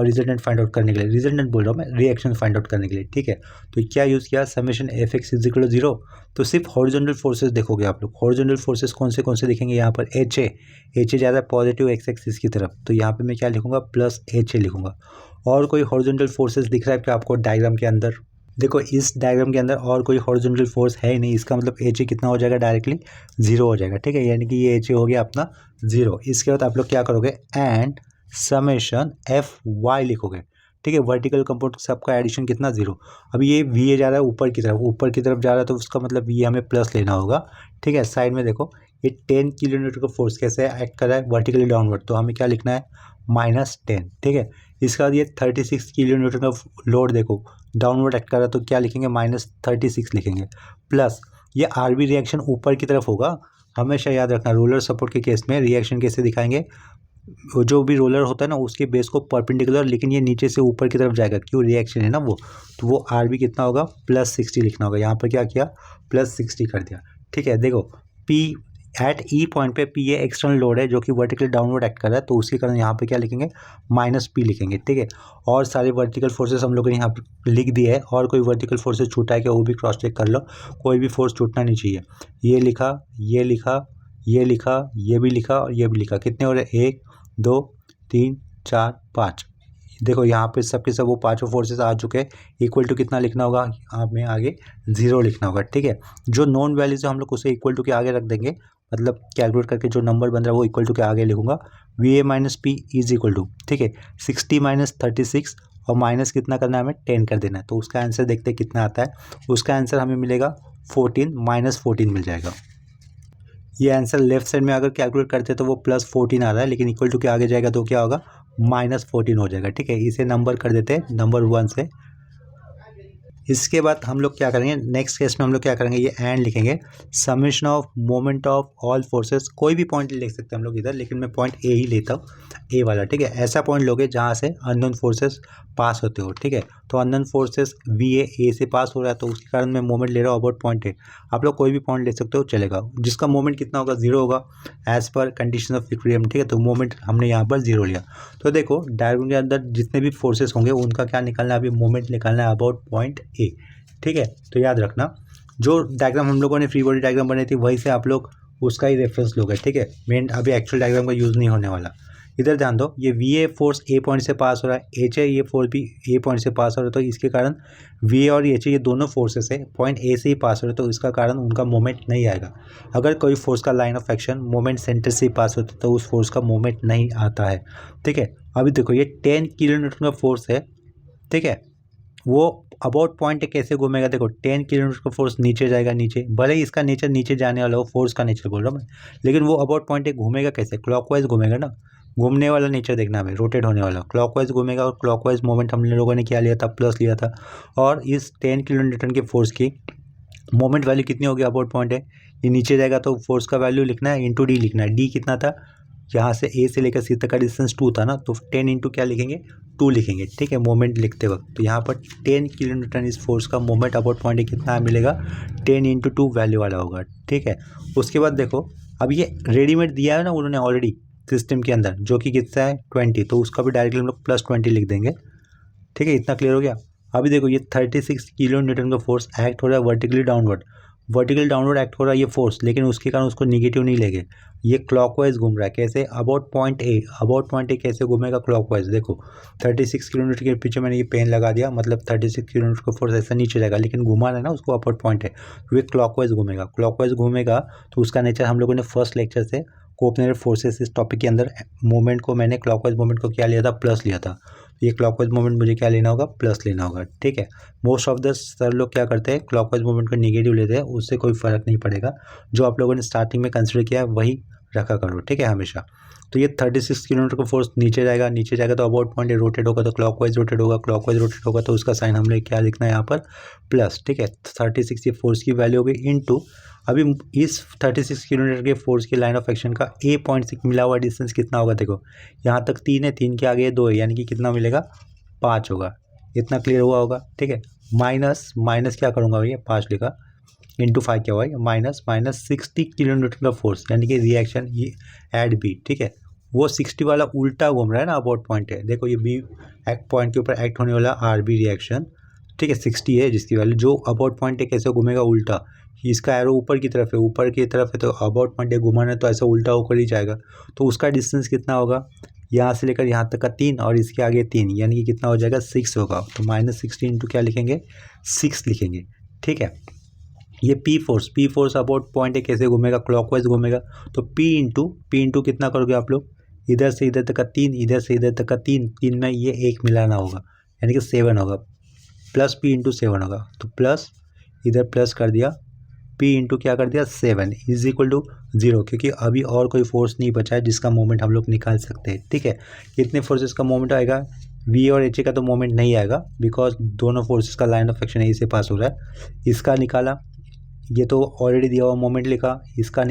resultant find out करने के लिए, रिजल्टेंट बोल रहा हूँ मैं, रिएक्शन फाइंड आउट करने के लिए, ठीक है। तो क्या यूज़ किया summation F X is equal to 0, तो सिर्फ हॉरिजॉन्टल फोर्सेस देखोगे आप लोग। हॉरिजॉन्टल फोर्सेस कौन से दिखेंगे यहाँ पर एच ए जा रहा है पॉजिटिव एक्स एक्सिस की तरफ, तो यहाँ पे मैं क्या लिखूंगा प्लस एच ए लिखूंगा। और कोई हॉरिजॉन्टल फोर्सेस दिख रहा है क्या आपको डायग्राम के अंदर, देखो इस डायग्राम के अंदर और कोई हॉरिजॉन्टल फोर्स है ही नहीं, इसका मतलब एच ए कितना हो जाएगा डायरेक्टली 0 हो जाएगा, ठीक है। यानी कि ये एच ए हो गया अपना 0। इसके बाद आप लोग क्या करोगे एंड समेशन एफ वाई लिखोगे, ठीक है। वर्टिकल कंपोनेंट सबका एडिशन कितना 0। अभी ये वी ए जा रहा है ऊपर की तरफ जा रहा है, तो उसका मतलब ये हमें प्लस लेना होगा, ठीक है। साइड में देखो ये 10 किलो न्यूटन का फोर्स कैसे एक्ट कर रहा है वर्टिकली डाउनवर्ड, तो हमें क्या लिखना है -10, ठीक है। इसके बाद ये 36 किलो न्यूटन का लोड देखो डाउनवर्ड एक्ट कर रहा है, तो क्या लिखेंगे -36 लिखेंगे, प्लस ये आर बी रिएक्शन ऊपर की तरफ होगा। हमेशा याद रखना रोलर सपोर्ट के केस में रिएक्शन कैसे दिखाएंगे, जो भी रोलर होता है ना उसके बेस को परपेंडिकुलर, लेकिन ये नीचे से ऊपर की तरफ जाएगा, क्यों रिएक्शन है ना वो, तो वो आर बी कितना होगा +60 लिखना होगा। यहाँ पर क्या किया +60 कर दिया, ठीक है। देखो पी एट ई पॉइंट पे पी ए एक्सटर्नल लोड है जो कि वर्टिकली डाउनवर्ड एक्ट कर रहा है, तो उसके कारण यहाँ पे क्या लिखेंगे -P लिखेंगे, ठीक है। और सारे वर्टिकल फोर्सेस हम लोगों ने यहाँ पर लिख दिए है, और कोई वर्टिकल फोर्सेस छूटा है क्या वो भी क्रॉस चेक कर लो, कोई भी फोर्स छूटना नहीं चाहिए। ये लिखा, ये लिखा, ये लिखा, ये भी लिखा और ये भी लिखा, कितने हो रहे 1 2 3 4 5, देखो यहाँ पे सबके सब वो पांचों फोर्सेस आ चुके हैं। इक्वल टू कितना लिखना होगा हमें आगे 0 लिखना होगा, ठीक है। जो नॉन वैल्यूज है हम लोग उसे इक्वल टू के आगे रख देंगे मतलब कैलकुलेट करके जो नंबर बन रहा है वो इक्वल टू के आगे लिखूंगा, V A minus P is equal to, ठीक है, 60 माइनस 36 और माइनस कितना करना है हमें 10 कर देना है। तो उसका आंसर देखते हैं कितना आता है। उसका आंसर हमें मिलेगा 14 माइनस 14 मिल जाएगा। ये आंसर लेफ्ट साइड में अगर कैलकुलेट करते हैं तो वो +14 आ रहा है, लेकिन इक्वल टू के आगे जाएगा तो क्या होगा, -14 हो जाएगा, ठीक है। इसे नंबर कर देते हैं नंबर 1 से। इसके बाद हम लोग क्या करेंगे, नेक्स्ट केस में हम लोग क्या करेंगे, ये एंड लिखेंगे, summation of moment of all forces. कोई भी पॉइंट लिख सकते हैं हम लोग इधर, लेकिन मैं पॉइंट ए ही लेता हूँ, ए वाला, ठीक है। ऐसा पॉइंट लोगे जहाँ से अननोन फोर्सेस पास होते हो, ठीक है। तो अननोन फोर्सेस वी ए से पास हो रहा है, तो उसके कारण मैं मोमेंट ले रहा हूँ अबाउट पॉइंट ए। आप लोग कोई भी पॉइंट ले सकते हो, चलेगा, जिसका मोमेंट कितना होगा, 0 होगा as per condition of equilibrium, ठीक है। तो मोमेंट हमने यहाँ पर 0 लिया। तो देखो डायग्राम के अंदर जितने भी फोर्सेस होंगे उनका क्या निकालना है, अभी मोमेंट निकालना है अबाउट पॉइंट ए, ठीक है। तो याद रखना, जो डायग्राम हम लोगों ने फ्री बॉडी डायग्राम बनाई थी वहीं से आप लोग उसका ही रेफरेंस लोगे, ठीक है। मेन अभी एक्चुअल डायग्राम का यूज़ नहीं होने वाला। इधर ध्यान दो, ये V a force A point से पास हो रहा है, एच ए ये फोर्स भी ए पॉइंट से पास हो रहा है, तो इसके कारण वी ए और एच ए ये दोनों फोर्सेस है पॉइंट ए से ही पास हो रहे हैं, तो इसका कारण उनका मोमेंट नहीं आएगा। अगर कोई फोर्स का line of action moment centre से ही पास होता है तो उस फोर्स का मोमेंट नहीं आता है, ठीक है। अभी देखो ये 10 किलोमीटर का फोर्स है, ठीक है। वो अबाउट पॉइंट कैसे घूमेगा, देखो 10 किलोमीटर का फोर्स नीचे जाएगा, नीचे, भले ही इसका नेचर नीचे जाने वाला हो, फोर्स का नेचर बोल रहा हूँ मैं, लेकिन वो अबाउट पॉइंट घूमेगा कैसे, क्लॉकवाइज घूमेगा ना। घूमने वाला नेचर देखना हमें, रोटेट होने वाला, क्लॉकवाइज घूमेगा, और क्लॉकवाइज मोमेंट हम लोगों ने क्या लिया था, प्लस लिया था। और इस 10 किलोन्यूटन के फोर्स की मोमेंट वैल्यू कितनी होगी, अबाउट पॉइंट है, ये नीचे जाएगा तो फोर्स का वैल्यू लिखना है इंटू डी लिखना है। डी कितना था, यहाँ से ए से लेकर सी तक का डिस्टेंस 2 था ना, तो 10 इंटू क्या लिखेंगे, 2 लिखेंगे, ठीक है, मोमेंट लिखते वक्त। तो यहाँ पर 10 किलोन्यूटन इस फोर्स का मोमेंट अबाउट पॉइंट कितना मिलेगा, 10 इंटू 2 वैल्यू वाला होगा, ठीक है। उसके बाद देखो, अब ये रेडीमेड दिया है ना उन्होंने ऑलरेडी सिस्टम के अंदर, जो कि कितना है 20, तो उसका भी डायरेक्टली हम लोग +20 लिख देंगे, ठीक है। इतना क्लियर हो गया। अभी देखो ये 36 किलो न्यूटन का फोर्स एक्ट हो रहा है वर्टिकली डाउनवर्ड एक्ट हो रहा है ये फोर्स, लेकिन उसके कारण उसको निगेटिव नहीं लेंगे, ये क्लॉकवाइज घूम रहा है। कैसे, अबाउट पॉइंट ए कैसे घूमेगा, क्लॉकवाइज। देखो 36 किलोमीटर के पीछे मैंने ये पेन लगा दिया, मतलब 36 किलोमीटर का फोर्स ऐसा नीचे जाएगा, लेकिन घुमाना है ना उसको अबाउट पॉइंट है, तो ये क्लॉकवाइज घूमेगा। तो उसका नेचर हम लोगों ने फर्स्ट लेक्चर से कोऑर्डिनेटेड फोर्सेस इस टॉपिक के अंदर मूवमेंट को, मैंने क्लॉकवाइज मूवमेंट को क्या लिया था, प्लस लिया था। ये क्लॉकवाइज मूवमेंट मुझे क्या लेना होगा, प्लस लेना होगा, ठीक है। मोस्ट ऑफ द सर लोग क्या करते हैं, क्लॉकवाइज मूवमेंट को नेगेटिव लेते हैं, उससे कोई फ़र्क नहीं पड़ेगा। जो आप लोगों ने स्टार्टिंग में कंसिडर किया है वही रखा करो, ठीक है, हमेशा। तो ये 36 किलोमीटर का फोर्स नीचे जाएगा तो अबाउट पॉइंट रोटेट होगा, तो क्लॉकवाइज रोटेट होगा, तो उसका साइन हमने क्या लिखना है यहाँ पर, प्लस, ठीक है। 36 ये फोर्स की वैल्यू होगी इनटू, अभी इस 36 किलोमीटर के फोर्स की लाइन ऑफ एक्शन का ए पॉइंट से मिला हुआ डिस्टेंस कितना होगा, देखो यहाँ तक 3 है, 3 के आगे 2 है, यानी कि कितना मिलेगा, 5 होगा। इतना क्लियर हुआ होगा, ठीक है। माइनस क्या करूँगा भैया, 5 लिखा, इंटू 5 क्या हुआ, माइनस 60 किलोमीटर का फोर्स, यानी कि रिएक्शन ये एड बी, ठीक है। वो 60 वाला उल्टा घूम रहा है ना, अबाउट पॉइंट है, देखो ये बी पॉइंट के ऊपर एक्ट होने वाला आर बी रिएक्शन, ठीक है, 60 है जिसकी वैल्यू, जो अबाउट पॉइंट है कैसे घूमेगा, उल्टा। इसका एरो ऊपर की तरफ है, तो अबाउट पॉइंट है घुमाना है तो ऐसा उल्टा होकर ही जाएगा। तो उसका डिस्टेंस कितना होगा, यहाँ से लेकर यहाँ तक का 3 और इसके आगे 3, यानी कि कितना हो जाएगा, 6 होगा। तो -60 इंटू क्या लिखेंगे, 6 लिखेंगे, ठीक है। ये पी फोर्स अबाउट पॉइंट है कैसे घूमेगा, क्लॉकवाइज घूमेगा, तो पी इंटू कितना करोगे आप लोग, इधर से इधर तक का 3, इधर से इधर तक का 3 में ये 1 मिलाना होगा, यानी कि 7 होगा, प्लस पी इंटू 7 होगा, तो प्लस इधर प्लस कर दिया, पी इंटू क्या कर दिया 7 इज इक्वल टू 0, क्योंकि अभी और कोई फोर्स नहीं बचा है जिसका मोमेंट हम लोग निकाल सकते हैं, ठीक है। कितने फोर्सेस का मोमेंट आएगा, वी और एच ए का तो मोमेंट नहीं आएगा, बिकॉज दोनों फोर्सेस का लाइन ऑफ एक्शन यहीं से पास हो रहा है। इसका निकाला, ये तो ऑलरेडी दिया हुआ मोमेंट लिखा, इसका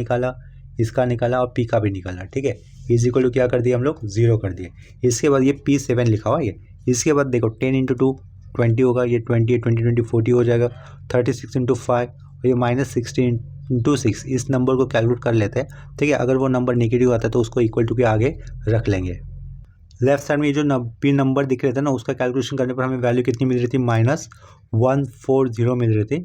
निकाला और पी का भी निकाला, ठीक है। इज इक्वल टू क्या कर दिया हम लोग, 0 कर दिए। इसके बाद ये P7 लिखा हुआ ये, इसके बाद देखो 10 इंटू 2 20 होगा, ये 20 40 हो जाएगा, 36 इंटू 5 और ये -60 इंटू 6, इस नंबर को कैलकुलेट कर लेते हैं, ठीक है। अगर वो नंबर नेगेटिव आता है तो उसको इक्वल टू के आगे रख लेंगे। लेफ्ट साइड में ये जो पी नंबर दिख रहे थे ना, उसका कैलकुलेशन करने पर हमें वैल्यू कितनी मिल रही थी, -140 मिल रही थी,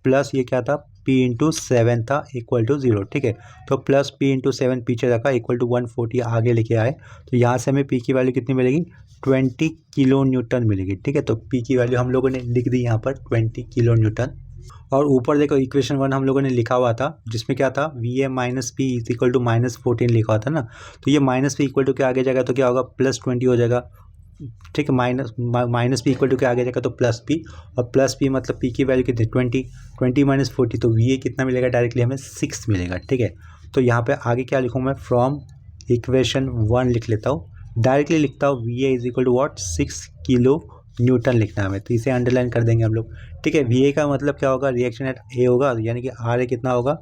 प्लस ये क्या था, P इंटू 7 था इक्वल टू 0, ठीक है। तो प्लस P इंटू 7 पीछे रखा, इक्वल टू 140 आगे लेके आए, तो यहाँ से हमें P की वैल्यू कितनी मिलेगी, 20 किलो न्यूटन मिलेगी, ठीक है। तो P की वैल्यू हम लोगों ने लिख दी यहाँ पर 20 किलो न्यूटन। और ऊपर देखो इक्वेशन 1 हम लोगों ने लिखा हुआ था जिसमें क्या था V A minus P is equal to -14 लिखा हुआ था ना। तो ये माइनस पी इक्वल टू के आगे जाएगा तो क्या होगा +20 हो जाएगा। ठीक है, माइनस पी इक्वल टू के आगे जाएगा तो प्लस पी, और प्लस पी मतलब पी की वैल्यू कितनी 20 माइनस 40, तो वी ए कितना मिलेगा डायरेक्टली हमें 6 मिलेगा। ठीक है, तो यहाँ पे आगे क्या लिखूँ मैं, फ्रॉम इक्वेशन 1 लिख लेता हूँ, डायरेक्टली लिखता हूँ V A is equal to what 6 kilonewton लिखना है हमें, तो इसे अंडरलाइन कर देंगे हम लोग। ठीक है, वी ए का मतलब क्या होगा, रिएक्शन एट ए होगा, यानी कि आर ए कितना होगा,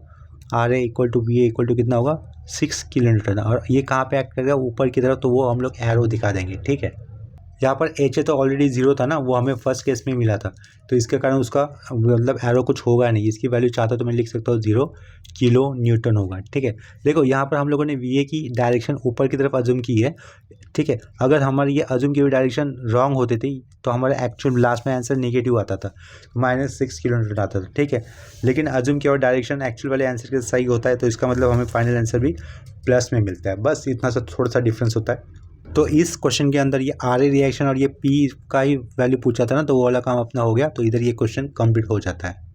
R A equal to V A equal to कितना होगा 6 किलो न्यूटन। और ये कहाँ पे एक्ट करेगा, ऊपर की तरफ, तो वो हम लोग एरो दिखा देंगे। ठीक है, यहाँ पर एच ए तो ऑलरेडी 0 था ना, वो हमें फर्स्ट केस में मिला था, तो इसके कारण उसका मतलब एरो कुछ होगा नहीं, इसकी वैल्यू चाहता तो मैं लिख सकता हूँ 0 किलो न्यूटन होगा। ठीक है, देखो यहाँ पर हम लोगों ने वी ए की डायरेक्शन ऊपर की तरफ अज्यूम की है। ठीक है, अगर हमारी ये अज्यूम की हुई डायरेक्शन रॉन्ग होती थी तो हमारा एक्चुअल लास्ट में आंसर नेगेटिव आता था, -6 किलो न्यूटन आता था। ठीक है, लेकिन अज्यूम किया हुआ डायरेक्शन एक्चुअल वाले आंसर के सही होता है, तो इसका मतलब हमें फाइनल आंसर भी प्लस में मिलता है। बस इतना सा थोड़ा सा डिफरेंस होता है। तो इस क्वेश्चन के अंदर ये आर ए रिएक्शन और ये पी का ही वैल्यू पूछा था ना, तो वो वाला काम अपना हो गया, तो इधर ये क्वेश्चन कंप्लीट हो जाता है।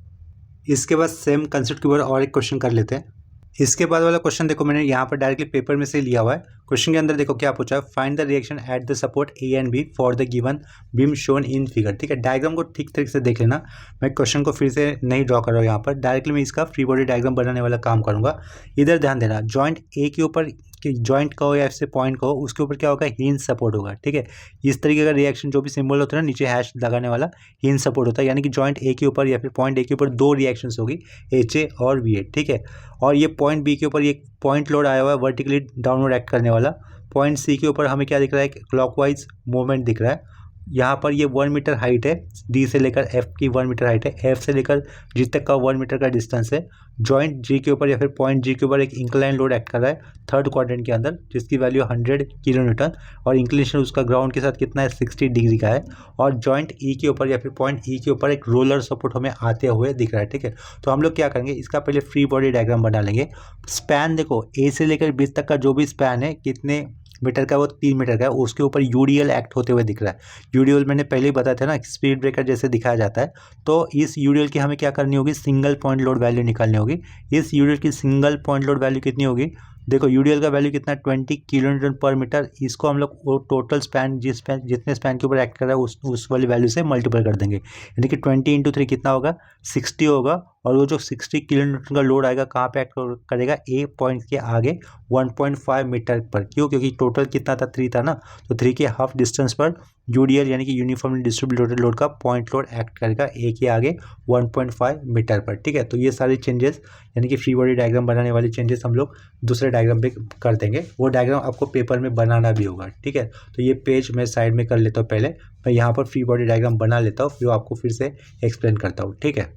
इसके बाद सेम कंसेप्ट के ऊपर और एक क्वेश्चन कर लेते हैं। इसके बाद वाला क्वेश्चन देखो मैंने यहाँ पर डायरेक्टली पेपर में से लिया हुआ है। क्वेश्चन के अंदर देखो क्या पूछा है, find the reaction at the support A and B for the given beam shown in figure. ठीक है, डायग्राम को ठीक तरीके से देख लेना, मैं क्वेश्चन को फिर से नहीं ड्रॉ कर रहा हूँ यहाँ पर, डायरेक्टली मैं इसका फ्री बॉडी डायग्राम बनाने वाला काम करूँगा। इधर ध्यान देना, जॉइंट ए के ऊपर, कि जॉइंट कहो या ऐसे पॉइंट कहो, उसके ऊपर क्या होगा, हिंज सपोर्ट होगा। ठीक है, इस तरीके का रिएक्शन जो भी सिंबल होता है ना नीचे हैश लगाने वाला, हिंज सपोर्ट होता है, यानी कि जॉइंट ए के ऊपर या फिर पॉइंट ए के ऊपर दो रिएक्शंस होगी, एच ए और वी ए। ठीक है, और ये पॉइंट बी के ऊपर एक पॉइंट लोड आया हुआ है वर्टिकली डाउनवर्ड एक्ट करने वाला। पॉइंट सी के ऊपर हमें क्या दिख रहा है, क्लॉकवाइज मूवमेंट दिख रहा है। यहाँ पर ये 1 मीटर हाइट है, डी से लेकर एफ की 1 मीटर हाइट है, एफ से लेकर जी तक का 1 मीटर का डिस्टेंस है। जॉइंट जी के ऊपर या फिर पॉइंट जी के ऊपर एक इंक्लाइन लोड एक्ट कर रहा है थर्ड क्वाड्रेंट के अंदर, जिसकी वैल्यू 100 किलो न्यूटन, और इंक्लिनेशन उसका ग्राउंड के साथ कितना है, 60 डिग्री का है। और जॉइंट ई के ऊपर या फिर पॉइंट ई के ऊपर एक रोलर सपोर्ट हमें आते हुए दिख रहा है। ठीक है, तो हम लोग क्या करेंगे, इसका पहले फ्री बॉडी डायग्राम बना लेंगे। स्पैन देखो, ए से लेकर बी तक का जो भी स्पैन है कितने मीटर का, वो 3 मीटर का है, उसके ऊपर यूडीएल एक्ट होते हुए दिख रहा है। यूडीएल मैंने पहले ही बताया था ना, स्पीड ब्रेकर जैसे दिखाया जाता है। तो इस यूडीएल की हमें क्या करनी होगी, सिंगल पॉइंट लोड वैल्यू निकालनी होगी। इस यूडीएल की सिंगल पॉइंट लोड वैल्यू कितनी होगी, देखो यूडीएल का वैल्यू कितना, 20 किलो न्यूटन पर मीटर। इसको हम लोग वो टोटल स्पैन जितने स्पैन के ऊपर एक्ट कर रहा है उस वाली वैल्यू से मल्टीप्लाई कर देंगे, यानी कि 20 × 3 कितना होगा, 60 होगा। और वो जो 60 किलो न्यूटन का लोड आएगा कहाँ पे एक्ट करेगा, ए पॉइंट के आगे 1.5 मीटर पर। क्यों, क्योंकि टोटल कितना था, 3 था ना, तो 3 के हाफ डिस्टेंस पर यूडीएल यानी कि यूनिफॉर्मली डिस्ट्रीब्यूटेड लोड का पॉइंट लोड एक्ट करेगा ए के आगे 1.5 मीटर पर। ठीक है, तो ये सारी चेंजेस यानी कि फ्री बॉडी डायग्राम बनाने वाली चेंजेस हम लोग दूसरे डायग्राम पे कर देंगे। वो डायग्राम आपको पेपर में बनाना भी होगा। ठीक है, तो ये पेज मैं साइड में कर लेता हूँ, पहले मैं यहाँ पर फ्री बॉडी डायग्राम बना लेता हूँ, फिर आपको फिर से एक्सप्लेन करता हूँ। ठीक है,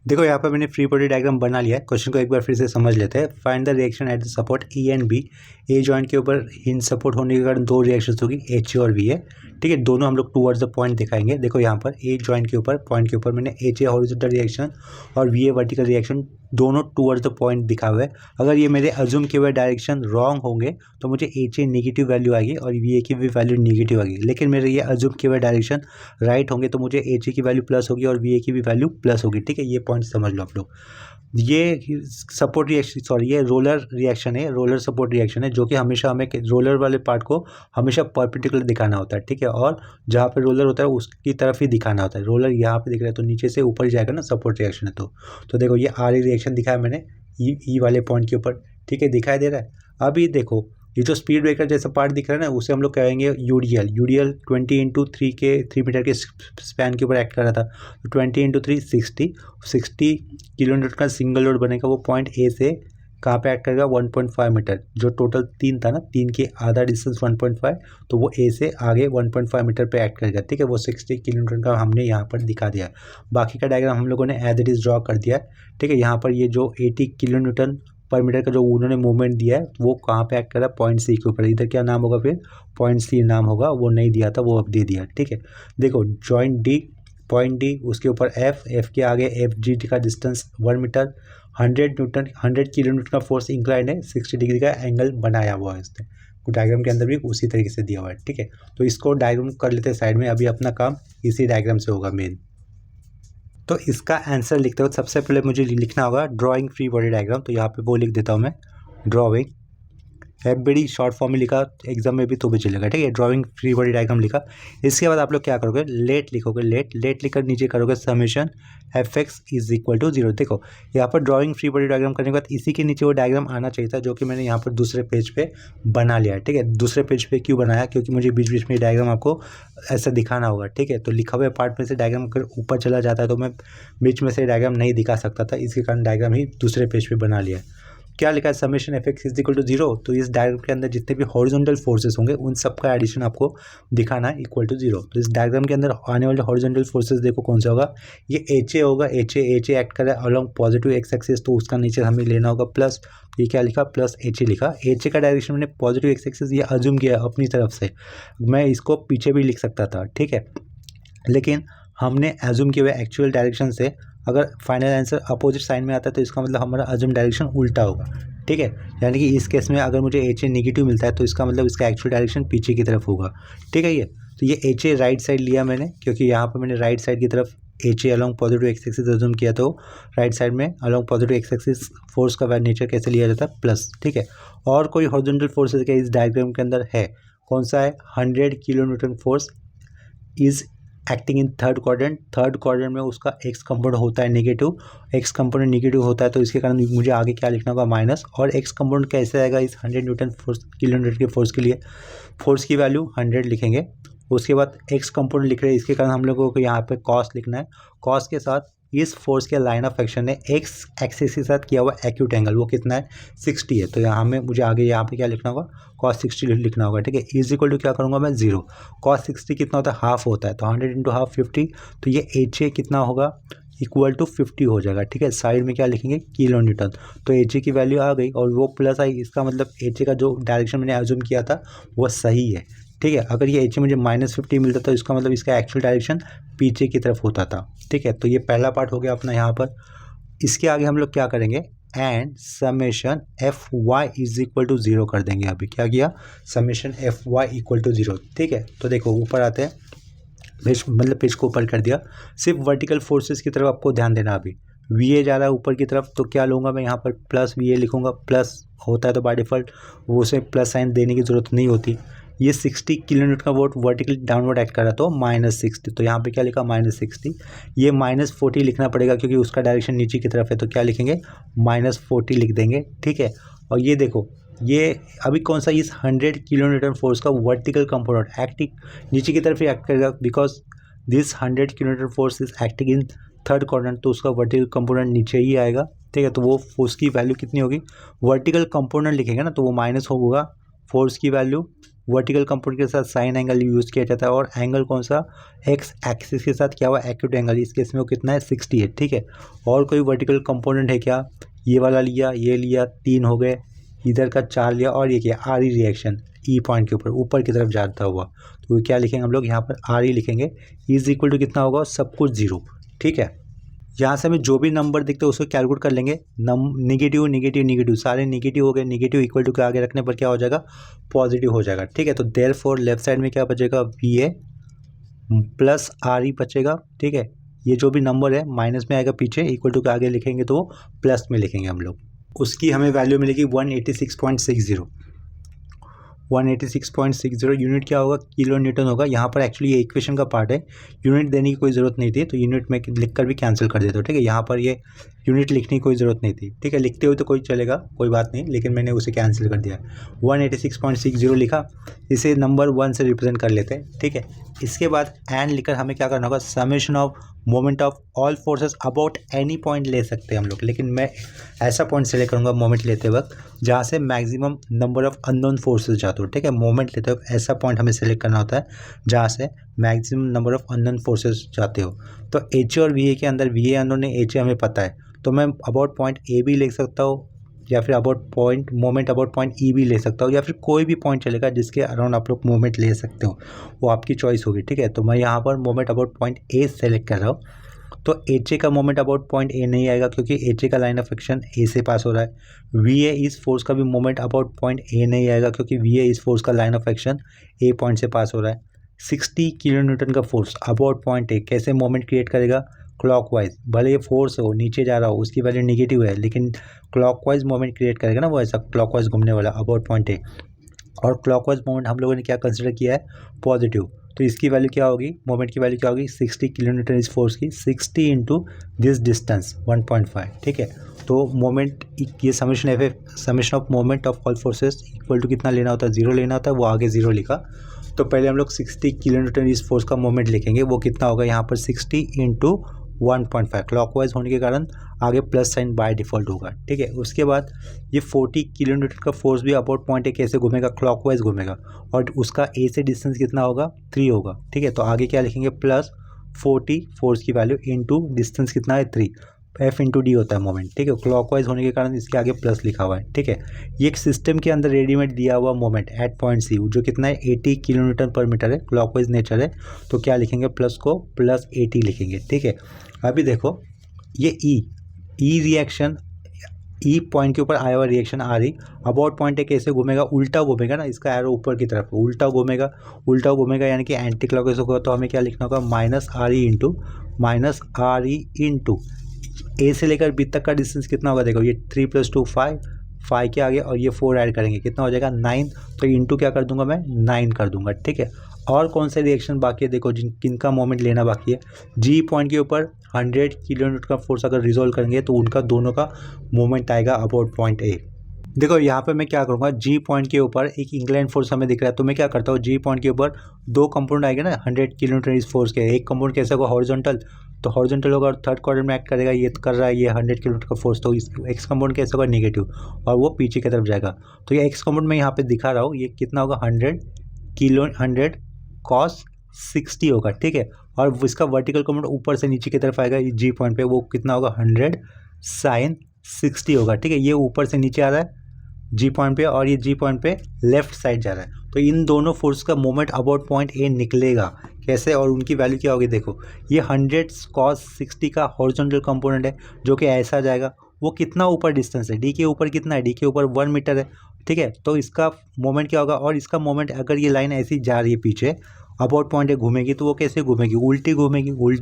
देखो यहाँ पर मैंने फ्री बॉडी डायग्राम बना लिया है। क्वेश्चन को एक बार फिर से समझ लेते हैं। Find the reaction at the support E and B. A joint के ऊपर हिंज सपोर्ट होने के कारण दो रिएक्शन होगी, एच ए और वी ए। ठीक है, दोनों हम लोग टूवर्ड्स द पॉइंट दिखाएंगे। देखो यहाँ पर ए जॉइंट के ऊपर, पॉइंट के ऊपर मैंने एच ए हॉरिजॉन्टल रिएक्शन और वी ए वर्टिकल रिएक्शन दोनों टूवर्ड्स द पॉइंट दिखा हुआ है। अगर ये मेरे अज्यूम किए हुए डायरेक्शन रॉन्ग होंगे तो मुझे एच ए नेगेटिव वैल्यू आएगी और वी ए की भी वैल्यू नेगेटिव आएगी। लेकिन मेरे ये अज्यूम किए हुए डायरेक्शन राइट होंगे तो मुझे एच ए की वैल्यू प्लस होगी और वी ए की भी वैल्यू प्लस होगी। ठीक है, ये पॉइंट समझ लो आप लोग। ये सपोर्ट रिएक्शन, सॉरी ये रोलर रिएक्शन है, रोलर सपोर्ट रिएक्शन है, जो कि हमेशा हमें रोलर वाले पार्ट को हमेशा परपेंडिकुलर दिखाना होता है। ठीक है, और जहाँ पे रोलर होता है उसकी तरफ ही दिखाना होता है। रोलर यहाँ पे दिख रहा है तो नीचे से ऊपर ही जाएगा ना, सपोर्ट रिएक्शन है तो देखो ये आर ई रिएक्शन दिखाया मैंने ई वाले पॉइंट के ऊपर। ठीक है, दिखाई दे रहा है। अभी देखो ये जो स्पीड ब्रेकर जैसा पार्ट दिख रहा है ना, उसे हम लोग कहेंगे यूडीएल। यूडीएल 20 × 3 के 3 मीटर के स्पैन के ऊपर एक्ट कर रहा था, तो 20 × 3 60 किलो न्यूटन का सिंगल लोड बनेगा। वो पॉइंट ए से कहाँ पे एक्ट करेगा, 1.5 मीटर। जो टोटल 3 था ना, 3 के आधा डिस्टेंस 1.5, तो वो ए से आगे 1.5 मीटर पे एक्ट करेगा। ठीक है, वो 60 किलो न्यूटन का हमने यहाँ पर दिखा दिया। बाकी का डायग्राम हम लोगों ने एज इट इज ड्रॉ कर दिया है। ठीक है, यहाँ पर ये जो 80 किलो न्यूटन पर मीटर का जो उन्होंने मूवमेंट दिया है वो कहाँ पे एक्ट कर रहा है, पॉइंट सी के ऊपर। इधर क्या नाम होगा, फिर पॉइंट सी नाम होगा, वो नहीं दिया था वो अब दे दिया। ठीक है, देखो जॉइंट डी, पॉइंट डी, उसके ऊपर एफ के आगे एफ जी का डिस्टेंस 1 मीटर, 100 किलो न्यूटन का फोर्स इंक्लाइन है, 60 डिग्री का एंगल बनाया हुआ है इसने। डायग्राम के अंदर भी उसी तरीके से दिया हुआ है। ठीक है, तो इसको डायग्राम कर लेते हैं साइड में। अभी अपना काम इसी डायग्राम से होगा मेन। तो इसका आंसर लिखते वक्त सबसे पहले मुझे लिखना होगा ड्राइंग फ्री बॉडी डायग्राम। तो यहाँ पे वो लिख देता हूँ मैं, ड्राइंग है बड़ी शॉर्ट फॉर्म में लिखा, एग्जाम में भी तो भी चलेगा, ठीक है। ड्राइंग फ्री बॉडी डायग्राम लिखा। इसके बाद आप लोग क्या करोगे, लेट लिखोगे, लेट लिखकर नीचे करोगे summation F X is equal to 0। देखो यहाँ पर ड्राइंग फ्री बॉडी डायग्राम करने के बाद इसी के नीचे वो डायग्राम आना चाहिए था, जो कि मैंने यहाँ पर दूसरे पेज पे बना लिया है, ठीक है। दूसरे पेज पे क्यों बनाया, क्योंकि मुझे बीच बीच में डायग्राम आपको ऐसा दिखाना होगा, ठीक है। तो लिखा हुआ पार्ट में से डायग्राम अगर ऊपर चला जाता है तो मैं बीच में से डायग्राम नहीं दिखा सकता था, इसके कारण डायग्राम ही दूसरे पेज पे बना लिया है। क्या लिखा है, summation F X is equal to 0। तो इस डायग्राम के अंदर जितने भी हॉरिजॉन्टल फोर्सेस होंगे उन सब का एडिशन आपको दिखाना है इक्वल टू 0। तो इस डायग्राम के अंदर आने वाले हॉरिजॉन्टल फोर्सेस देखो कौन सा होगा, ये एच ए होगा। एच ए एक्ट कर रहा है अलॉन्ग पॉजिटिव एक्स एक्सिस, तो उसका नीचे हमें लेना होगा प्लस, ये क्या लिखा, प्लस एच ए लिखा। एच ए का डायरेक्शन मैंने पॉजिटिव एक्स एक्सिस ये अज्यूम किया अपनी तरफ से, मैं इसको पीछे भी लिख सकता था, ठीक है, लेकिन हमने एज्यूम किए हुए एक्चुअल डायरेक्शन से अगर फाइनल आंसर अपोजिट साइन में आता है तो इसका मतलब हमारा अज्यूम डायरेक्शन उल्टा होगा, ठीक है। यानी कि इस केस में अगर मुझे एच ए नेगेटिव मिलता है तो इसका मतलब इसका एक्चुअल डायरेक्शन पीछे की तरफ होगा, ठीक है। तो ये एच ए राइट साइड लिया मैंने, क्योंकि यहाँ पर मैंने राइट साइड की तरफ H A along positive x axis assume किया, तो राइट साइड में along positive x axis force का नेचर कैसे लिया जाता है, प्लस, ठीक है। और कोई हॉरिजॉन्टल फोर्सेस का इस डायग्राम के अंदर है, कौन सा है, 100 kilo Newton force is acting in third quadrant में उसका एक्स कंपोनेंट होता है नेगेटिव, एक्स कंपोनेंट नेगेटिव होता है, तो इसके कारण मुझे आगे क्या लिखना होगा, माइनस। और एक्स कंपोनेंट कैसे आएगा इस 100 न्यूटन फोर्स किलो न्यूटन के फोर्स के लिए, फोर्स की वैल्यू 100 लिखेंगे। उसके बाद एक्स कंपोनेंट लिख रहे हैं, इसके कारण हम लोगों को यहाँ पे कॉस लिखना है। कॉस के साथ इस फोर्स के लाइन ऑफ एक्शन ने एक्स एक्सिस के साथ किया हुआ एक्यूट एंगल वो कितना है, 60 है। तो यहाँ में मुझे आगे यहाँ पे क्या लिखना होगा, cos 60 लिखना होगा, ठीक है। इज इक्वल टू क्या करूँगा मैं, 0। cos 60 कितना होता है, हाफ होता है, तो 100 इंटू हाफ 50, तो ये एच ए कितना होगा, इक्वल टू 50 हो जाएगा, ठीक है। साइड में क्या लिखेंगे, किलो न्यूटन। तो एच ए की वैल्यू आ गई और वो प्लस आई, इसका मतलब एच ए का जो डायरेक्शन मैंने एज्यूम किया था वो सही है, ठीक है। अगर ये एच ए मुझे -50 मिलता तो इसका मतलब इसका एक्चुअल डायरेक्शन पीछे की तरफ होता था, ठीक है। तो ये पहला पार्ट हो गया अपना यहाँ पर। इसके आगे हम लोग क्या करेंगे, and summation F Y is equal to 0 कर देंगे। अभी क्या किया, summation F Y equal to 0, ठीक है। तो देखो ऊपर आते हैं, पेज को ऊपर कर दिया। सिर्फ वर्टिकल फोर्सेस की तरफ आपको ध्यान देना। अभी वी ए जा रहा है ऊपर की तरफ, तो क्या लूँगा मैं यहाँ पर, प्लस वी ए लिखूँगा। प्लस होता है तो बाय डिफ़ॉल्ट वो उसे प्लस साइन देने की ज़रूरत नहीं होती। ये 60 किलो न्यूटन का वोट वर्टिकली डाउनवर्ड एक्ट कर रहा तो -60, तो यहाँ पे क्या लिखा, -60। ये -40 लिखना पड़ेगा क्योंकि उसका डायरेक्शन नीचे की तरफ है, तो क्या लिखेंगे, -40 लिख देंगे, ठीक है। और ये देखो, ये अभी कौन सा, इस 100 किलो न्यूटन फोर्स का वर्टिकल कंपोनेंट एक्टिंग नीचे की तरफ ही एक्ट करेगा, because this 100 kilo Newton force is acting in third quadrant, तो उसका वर्टिकल कंपोनेंट नीचे ही आएगा, ठीक है। तो वो फोर्स की वैल्यू कितनी होगी, वर्टिकल कंपोनेंट लिखेंगे ना तो वो माइनस होगा फोर्स की वैल्यू। वर्टिकल कंपोनेंट के साथ साइन एंगल यूज़ किया जाता है, और एंगल कौन सा, एक्स एक्सिस के साथ क्या हुआ, एक्यूट एंगल, इस केस में वो कितना है, 60 है, ठीक है। और कोई वर्टिकल कंपोनेंट है क्या, ये वाला लिया, ये लिया, 3 हो गए, इधर का 4 लिया, और ये क्या, आर ई रिएक्शन ई पॉइंट के ऊपर की तरफ जाता हुआ, तो क्या लिखेंगे हम लोग यहाँ पर, आर ई लिखेंगे। इज इक्वल टू कितना होगा, सब कुछ 0, ठीक है। यहाँ से हमें जो भी नंबर दिखते हैं उसको कैलकुलेट कर लेंगे। नेगेटिव नेगेटिव नेगेटिव सारे नेगेटिव हो गए, नेगेटिव इक्वल टू के आगे रखने पर क्या हो जाएगा, पॉजिटिव हो जाएगा, ठीक है। तो देयरफॉर लेफ्ट साइड में क्या बचेगा, V A plus R E बचेगा, ठीक है। ये जो भी नंबर है माइनस में आएगा पीछे, इक्वल टू के आगे लिखेंगे तो वो प्लस में लिखेंगे हम लोग। उसकी हमें वैल्यू मिलेगी 186.60। 186.60 यूनिट क्या होगा, किलो न्यूटन होगा। यहाँ पर एक्चुअली ये इक्वेशन का पार्ट है, यूनिट देने की कोई ज़रूरत नहीं थी, तो यूनिट में लिख कर भी कैंसिल कर देता हूँ, ठीक है। यहाँ पर ये यूनिट लिखने की कोई ज़रूरत नहीं थी, ठीक है। लिखते हुए तो कोई चलेगा, कोई बात नहीं, लेकिन मैंने उसे कैंसिल कर दिया। 186.60 लिखा, इसे नंबर 1 से रिप्रेजेंट कर लेते हैं, ठीक है। इसके बाद एंड लिखकर हमें क्या करना होगा, summation of moment of all forces about any point ले सकते हैं हम लोग, लेकिन मैं ऐसा पॉइंट सेलेक्ट करूँगा मोमेंट लेते वक्त जहाँ से maximum number of unknown forces जाते हो, ठीक है। मोमेंट लेते वक्त ऐसा पॉइंट हमें सेलेक्ट करना होता है जहाँ से maximum number of unknown forces जाते हो। तो एच ए और वी ए के अंदर वी ए अननोन है, एच ए हमें पता है, तो मैं अबाउट पॉइंट ए भी लिख सकता हूँ, या फिर about point moment about point ई भी ले सकता हूँ, या फिर कोई भी पॉइंट चलेगा जिसके अराउंड आप लोग मोमेंट ले सकते हो, वो आपकी चॉइस होगी, ठीक है। तो मैं यहाँ पर moment about point A select कर रहा हूँ। तो एच ए का मोमेंट अबाउट पॉइंट ए नहीं आएगा क्योंकि एच ए का लाइन ऑफ एक्शन ए से पास हो रहा है। वी ए इस फोर्स का भी मोमेंट अबाउट पॉइंट ए नहीं आएगा क्योंकि वी ए इस फोर्स का line of action A point से पास हो रहा है। 60 किलो न्यूटन का फोर्स अबाउट पॉइंट ए कैसे मोमेंट क्रिएट करेगा, क्लॉकवाइज, भले ये फोर्स हो नीचे जा रहा हो उसकी वैल्यू नेगेटिव है, लेकिन क्लॉकवाइज मोमेंट क्रिएट करेगा ना वो, ऐसा क्लॉकवाइज घूमने वाला अबाउट पॉइंट ए। और क्लॉकवाइज मोमेंट हम लोगों ने क्या कंसिडर किया है, पॉजिटिव, तो इसकी वैल्यू क्या होगी, मोमेंट की वैल्यू क्या होगी, 60 किलो न्यूटन इस फोर्स की, 60 इंटू दिस डिस्टेंस 1.5, ठीक है। तो मोमेंट, ये summation F summation of moment of all forces equal to कितना लेना होता है, 0 लेना होता है, वो आगे 0 लिखा। तो पहले हम लोग 60 किलो न्यूटन इस फोर्स का मोमेंट लिखेंगे, वो कितना होगा यहाँ पर 60 इंटू 1.5, क्लॉकवाइज होने के कारण आगे प्लस साइन बाय डिफ़ॉल्ट होगा, ठीक है। उसके बाद ये 40 किलो न्यूटन का फोर्स भी अबाउट पॉइंट ए कैसे घूमेगा, क्लॉकवाइज घूमेगा, और उसका ए से डिस्टेंस कितना होगा, 3 होगा, ठीक है। तो आगे क्या लिखेंगे, प्लस 40 फोर्स की वैल्यू इंटू डिस्टेंस कितना है 3, एफ इंटू डी होता है मोमेंट, ठीक है। क्लॉकवाइज होने के कारण इसके आगे प्लस लिखा हुआ है, ठीक है। ये एक सिस्टम के अंदर रेडीमेड दिया हुआ मोमेंट एट पॉइंट सी, जो कितना है 80 किलो न्यूटन पर मीटर है, क्लॉकवाइज नेचर है, तो क्या लिखेंगे, प्लस को प्लस 80 लिखेंगे, ठीक है। अभी देखो ये ई रिएक्शन, ई पॉइंट के ऊपर आया हुआ रिएक्शन आ रही, अबाउट पॉइंट है कैसे घूमेगा, उल्टा घूमेगा ना, इसका एरो ऊपर की तरफ उल्टा घूमेगा यानी कि एंटी क्लॉकवाइज होगा। तो हमें क्या लिखना होगा, माइनस आर ई इंटू ए से लेकर बी तक का डिस्टेंस कितना होगा, देखो ये 3 + 2 5 के आगे, और ये 4 ऐड करेंगे कितना हो जाएगा 9, तो इंटू क्या कर दूंगा मैं 9 कर दूंगा, ठीक है। और कौन से रिएक्शन बाकी है, देखो किनका मोमेंट लेना बाकी है, जी पॉइंट के ऊपर 100 किलो न्यूटन का फोर्स अगर रिजोल्व करेंगे तो उनका दोनों का मोमेंट आएगा अबाउट पॉइंट ए। देखो यहाँ पे मैं क्या करूँगा, जी पॉइंट के ऊपर एक इंक्लाइन फोर्स हमें दिख रहा है, तो मैं क्या करता हूँ, जी पॉइंट के ऊपर 2 कंपोनेंट आएगा ना 100 किलो न्यूटन इस फोर्स के, एक कंपोनेंट कैसे होगा, हॉरिजॉन्टल, तो हॉरिजॉन्टल होगा और थर्ड क्वाड्रेंट में एक्ट करेगा, ये कर रहा है ये 100 किलो न्यूटन का फोर्स, तो इस एक्स कंपोनेंट कैसे होगा, नेगेटिव, और वो पीछे की तरफ जाएगा। तो ये एक्स कंपोनेंट में यहाँ पे दिखा रहा हूँ, ये कितना होगा 100 कॉस 60 होगा, ठीक है। और इसका वर्टिकल कंपोनेंट ऊपर से नीचे की तरफ आएगा जी पॉइंट पे, वो कितना होगा 100 साइन 60 होगा, ठीक है। ये ऊपर से नीचे आ रहा है जी पॉइंट पे, और ये जी पॉइंट पे लेफ्ट साइड जा रहा है, तो इन दोनों फोर्स का मोमेंट अबाउट पॉइंट ए निकलेगा कैसे, और उनकी वैल्यू क्या होगी, देखो ये 100 कॉस 60 का हॉरिजॉन्टल कंपोनेंट है जो कि ऐसा जाएगा, वो कितना ऊपर डिस्टेंस है, डी के ऊपर कितना है, डी के ऊपर 1 मीटर है, ठीक है। तो इसका मोमेंट क्या होगा, और इसका मोमेंट अगर ये लाइन ऐसी जा रही है पीछे अबाउट पॉइंट ए घूमेगी, तो वो कैसे घूमेगी, उल्टी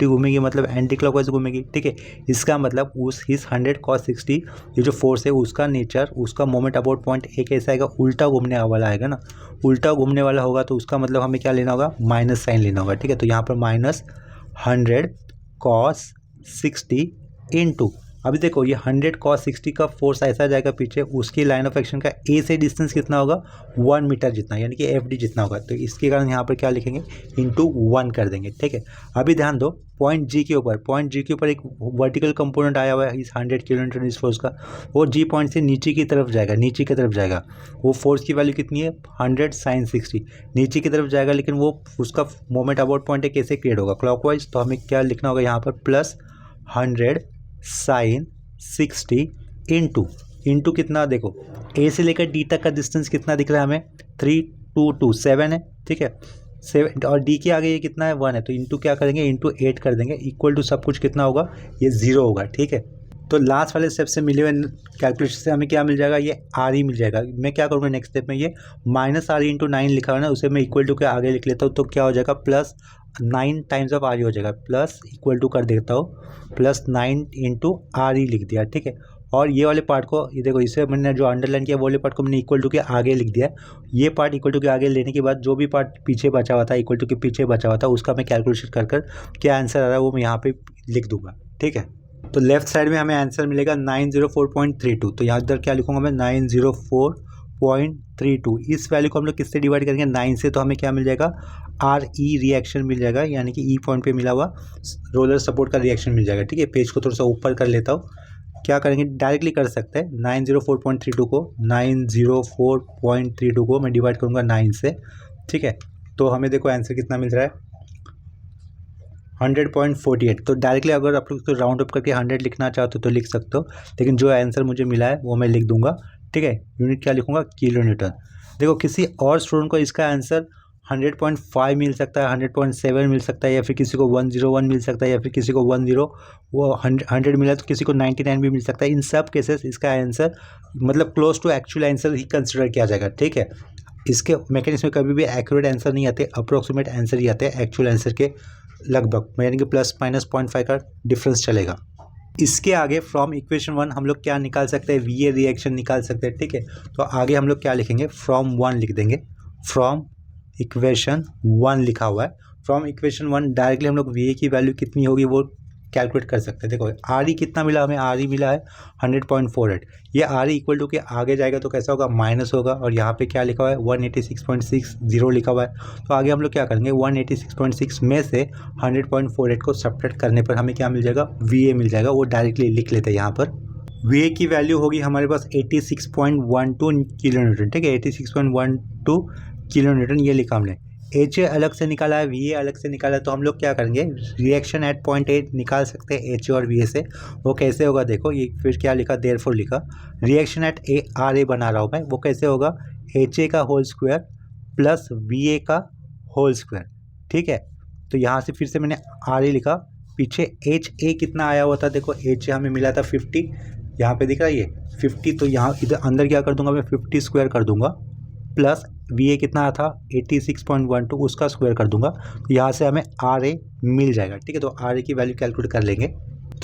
घूमेगी मतलब एंटी क्लॉकवाइज घूमेगी, ठीक है। इसका मतलब उस इस 100 cos 60 ये जो फोर्स है उसका नेचर, उसका मोमेंट अबाउट पॉइंट ए कैसा आएगा, उल्टा घूमने वाला आएगा ना, उल्टा घूमने वाला होगा, तो उसका मतलब हमें क्या लेना होगा, माइनस साइन लेना होगा, ठीक है। तो यहाँ पर -100 cos 60 इंटू, अभी देखो ये 100 cos 60 का फोर्स ऐसा जाएगा पीछे, उसकी लाइन ऑफ एक्शन का ए से डिस्टेंस कितना होगा 1 मीटर जितना, यानी कि एफ डी जितना होगा, तो इसके कारण यहाँ पर क्या लिखेंगे, इंटू 1 कर देंगे, ठीक है। अभी ध्यान दो पॉइंट जी के ऊपर एक वर्टिकल कंपोनेंट आया हुआ है इस 100 किलो न्यूटन इस फोर्स का, वो जी पॉइंट से नीचे की तरफ जाएगा, वो फोर्स की वैल्यू कितनी है 100 साइन 60, नीचे की तरफ जाएगा, लेकिन वो उसका मोमेंट अबाउट पॉइंट है कैसे क्रिएट होगा, क्लॉकवाइज, तो हमें क्या लिखना होगा यहाँ पर +100 साइन 60 इंटू कितना, देखो ए से लेकर डी तक का डिस्टेंस कितना दिख रहा है हमें, 3 2 2 7 है, ठीक है, 7, और डी के आगे ये कितना है 1 है, तो इंटू क्या करेंगे, इंटू 8 कर देंगे, इक्वल टू सब कुछ कितना होगा, ये 0 होगा, ठीक है। तो लास्ट वाले स्टेप से मिले हुए कैलकुलेशन से हमें क्या मिल जाएगा, ये आर ई मिल जाएगा। मैं क्या करूँगा नेक्स्ट स्टेप में, ये -r इंटू 9 लिखा हुआ है ना, उसे मैं इक्वल टू के आगे लिख लेता हूँ, तो क्या हो जाएगा +9 टाइम्स ऑफ आर ई हो जाएगा, प्लस इक्वल टू कर देता हूँ +9 इंटू आर ई लिख दिया, ठीक है। और ये वाले पार्ट को, ये देखो इसे मैंने जो अंडरलाइन किया वो वाले पार्ट को मैंने इक्वल टू के आगे लिख दिया, ये पार्ट इक्वल टू के आगे लेने के बाद जो भी पार्ट पीछे बचा हुआ था, इक्वल टू के पीछे बचा हुआ था, उसका मैं कैलकुलेशन कर क्या आंसर आ रहा है वो मैं यहाँ पे लिख दूंगा, ठीक है। तो लेफ्ट साइड में हमें आंसर मिलेगा 904.32, तो यहाँ इधर क्या लिखूंगा मैं 904.32, इस वैल्यू को हम लोग किससे डिवाइड करेंगे 9 से, तो हमें क्या मिल जाएगा आर ई रिएक्शन मिल जाएगा, यानी कि ई पॉइंट पे मिला हुआ रोलर सपोर्ट का रिएक्शन मिल जाएगा, ठीक है। पेज को थोड़ा सा ऊपर कर लेता हूँ, क्या करेंगे डायरेक्टली कर सकते हैं, 904.32 को मैं डिवाइड करूँगा 9 से, ठीक है। तो हमें देखो आंसर कितना मिल रहा है 100.48, तो डायरेक्टली अगर आप लोग तो राउंड अप करके 100 लिखना चाहते हो तो लिख सकते हो, लेकिन जो आंसर मुझे मिला है वो मैं लिख दूंगा, ठीक है। यूनिट क्या लिखूंगा, किलो न्यूटन। देखो किसी और स्टूडेंट को इसका आंसर 100.5 मिल सकता है, 100.7 मिल सकता है, या फिर किसी को 101 मिल सकता है, या फिर किसी को 100 मिला तो किसी को 99 भी मिल सकता है। इन सब केसेस इसका आंसर मतलब क्लोज टू एक्चुअल आंसर ही कंसिडर किया जाएगा, ठीक है। इसके मैकेनिज्म में कभी भी एक्यूरेट आंसर नहीं आते, अप्रोक्सीमेट आंसर ही आते हैं एक्चुअल आंसर के लगभग, यानी कि ±0.5 का डिफरेंस चलेगा। इसके आगे फ्रॉम इक्वेशन 1 हम लोग क्या निकाल सकते हैं, वी ए रिएक्शन निकाल सकते हैं, ठीक है। तो आगे हम लोग क्या लिखेंगे, फ्रॉम 1 लिख देंगे, फ्रॉम इक्वेशन 1 लिखा हुआ है। फ्रॉम इक्वेशन 1 डायरेक्टली हम लोग वी ए की वैल्यू कितनी होगी वो कैलकुलेट कर सकते हैं। देखो आर ई कितना मिला हमें, आर ई मिला है 100.48। ये आर ई इक्वल टू के आगे जाएगा तो कैसा होगा, माइनस होगा, और यहाँ पे क्या लिखा हुआ है 186.60 लिखा हुआ है। तो आगे हम लोग क्या करेंगे, 186.6 में से 100.48 को सब्ट्रैक्ट करने पर हमें क्या मिल जाएगा, वी ए मिल जाएगा। वो डायरेक्टली लिख लेते हैं यहाँ पर। वी ए की वैल्यू होगी हमारे पास 86.12 किलो न्यूटन, ठीक है, 86.12 किलो न्यूटन ये लिखा हमने। एच ए अलग से निकाला है, वी ए अलग से निकाला है, तो हम लोग क्या करेंगे, रिएक्शन एट पॉइंट ए निकाल सकते हैं एच ए और वी ए से। वो कैसे होगा, देखो ये फिर क्या लिखा, देयरफॉर लिखा, reaction at A R A बना रहा हूँ मैं, वो कैसे होगा, एच ए का whole square plus V A का होल स्क्वायर, ठीक है। तो यहाँ से फिर से मैंने आर ए लिखा, पीछे एच ए कितना आया हुआ था, देखो एच ए हमें मिला था 50, यहाँ पे दिख रहा है ये 50, तो यहाँ इधर अंदर क्या कर दूंगा मैं, 50 स्क्वायर कर दूंगा, प्लस वी ए कितना था 86.12, उसका स्क्वायर कर दूंगा। तो यहाँ से हमें आर ए मिल जाएगा, ठीक है। तो आर ए की वैल्यू कैलकुलेट कर लेंगे।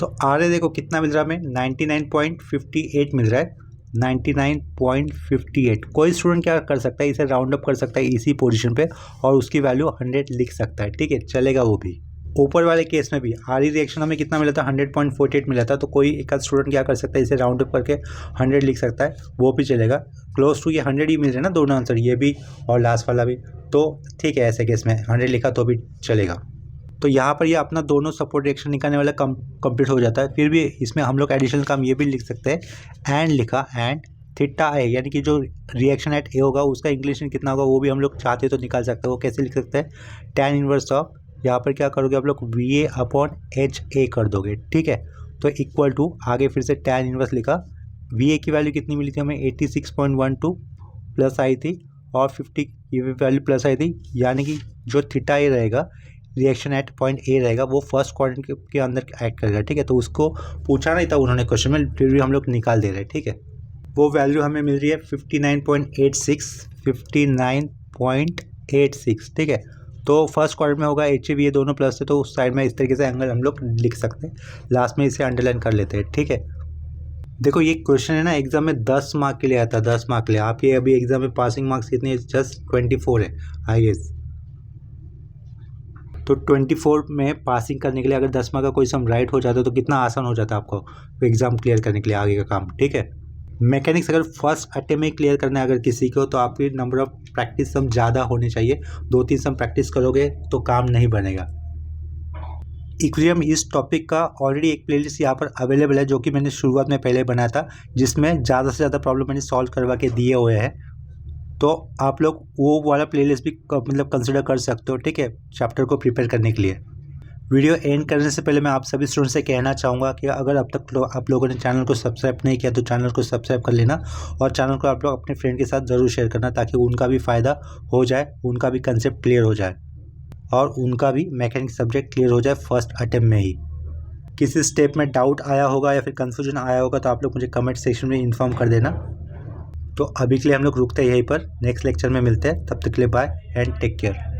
तो आर ए देखो कितना मिल रहा है हमें, 99.58 मिल रहा है, 99.58। कोई स्टूडेंट क्या कर सकता है, इसे राउंड अप कर सकता है इसी पोजीशन पे और उसकी वैल्यू 100 लिख सकता है, ठीक है, चलेगा वो भी। ऊपर वाले केस में भी आर ई रिएक्शन हमें कितना मिला था, 100.48 मिला था, तो कोई एक स्टूडेंट क्या कर सकता है, इसे राउंड अप करके 100 लिख सकता है, वो भी चलेगा। क्लोज टू ये 100 ही मिल रहे हैं ना दोनों आंसर, ये भी और लास्ट वाला भी, तो ठीक है, ऐसे केस में 100 लिखा तो भी चलेगा। तो यहाँ पर ये अपना दोनों सपोर्ट रिएक्शन निकालने वाला कंप्लीट हो जाता है। फिर भी इसमें हम लोग एडिशनल काम ये भी लिख सकते हैं, एंड लिखा, एंड थीटा ए, यानी कि जो रिएक्शन एट ए होगा उसका इंग्लिश में कितना होगा वो भी हम लोग चाहते तो निकाल सकते हैं। वो कैसे लिख सकते हैं, tan इनवर्स ऑफ, यहाँ पर क्या करोगे आप लोग, V A upon H A कर दोगे, ठीक है। तो इक्वल टू, आगे फिर से tan इनवर्स लिखा, वी ए की वैल्यू कितनी मिली थी हमें, 86.12 प्लस आई थी, और 50 की वैल्यू प्लस आई थी, यानी कि जो थीटा ए रहेगा, रिएक्शन एट पॉइंट ए रहेगा, वो फर्स्ट क्वाड्रेंट के अंदर एक्ट करेगा, ठीक है। तो उसको पूछा नहीं था उन्होंने क्वेश्चन में, फिर भी हम लोग निकाल दे रहे हैं, ठीक है। वो वैल्यू हमें मिल रही है 59.86, ठीक है। तो फर्स्ट क्वाड्रेंट में होगा, एच ए वी ए दोनों प्लस है, तो उस साइड में इस तरीके से एंगल हम लोग लिख सकते हैं। लास्ट में इसे अंडरलाइन कर लेते हैं, ठीक है। देखो ये क्वेश्चन है ना, एग्जाम में 10 मार्क के लिए आता है, 10 मार्क के लिए। आपके अभी एग्जाम में पासिंग मार्क्स कितने, जस्ट 24 है आई गेस। तो 24 में पासिंग करने के लिए अगर 10 मार्क का कोई सम राइट हो जाता है तो कितना आसान हो जाता है आपको एग्जाम क्लियर करने के लिए आगे का काम, ठीक है। मैकेनिक्स अगर फर्स्ट अटेम्प्ट में क्लियर करना है अगर किसी को, तो आपकी नंबर ऑफ प्रैक्टिस सम ज़्यादा होने चाहिए। 2-3 सम प्रैक्टिस करोगे तो काम नहीं बनेगा। इक्विलिब्रियम इस टॉपिक का ऑलरेडी एक प्लेलिस्ट यहाँ पर अवेलेबल है, जो कि मैंने शुरुआत में पहले बनाया था, जिसमें ज़्यादा से ज़्यादा प्रॉब्लम मैंने सॉल्व करवा के दिए हुए हैं। तो आप लोग वो वाला प्लेलिस्ट भी मतलब कंसिडर कर सकते हो, ठीक है, चैप्टर को प्रिपेयर करने के लिए। वीडियो एंड करने से पहले मैं आप सभी स्टूडेंट से कहना चाहूँगा कि अगर अब तक आप लोगों ने चैनल को सब्सक्राइब नहीं किया तो चैनल को सब्सक्राइब कर लेना, और चैनल को आप लोग अपने फ्रेंड के साथ ज़रूर शेयर करना, ताकि उनका भी फ़ायदा हो जाए, उनका भी कंसेप्ट क्लियर हो जाए, और उनका भी मैकेनिक्स सब्जेक्ट क्लियर हो जाए फर्स्ट अटेम्प्ट में ही। किसी स्टेप में डाउट आया होगा या फिर कन्फ्यूजन आया होगा तो आप लोग मुझे कमेंट सेक्शन में इन्फॉर्म कर देना। तो अभी के लिए हम लोग रुकते हैं यहीं पर, नेक्स्ट लेक्चर में मिलते हैं, तब तक के लिए बाय एंड टेक केयर।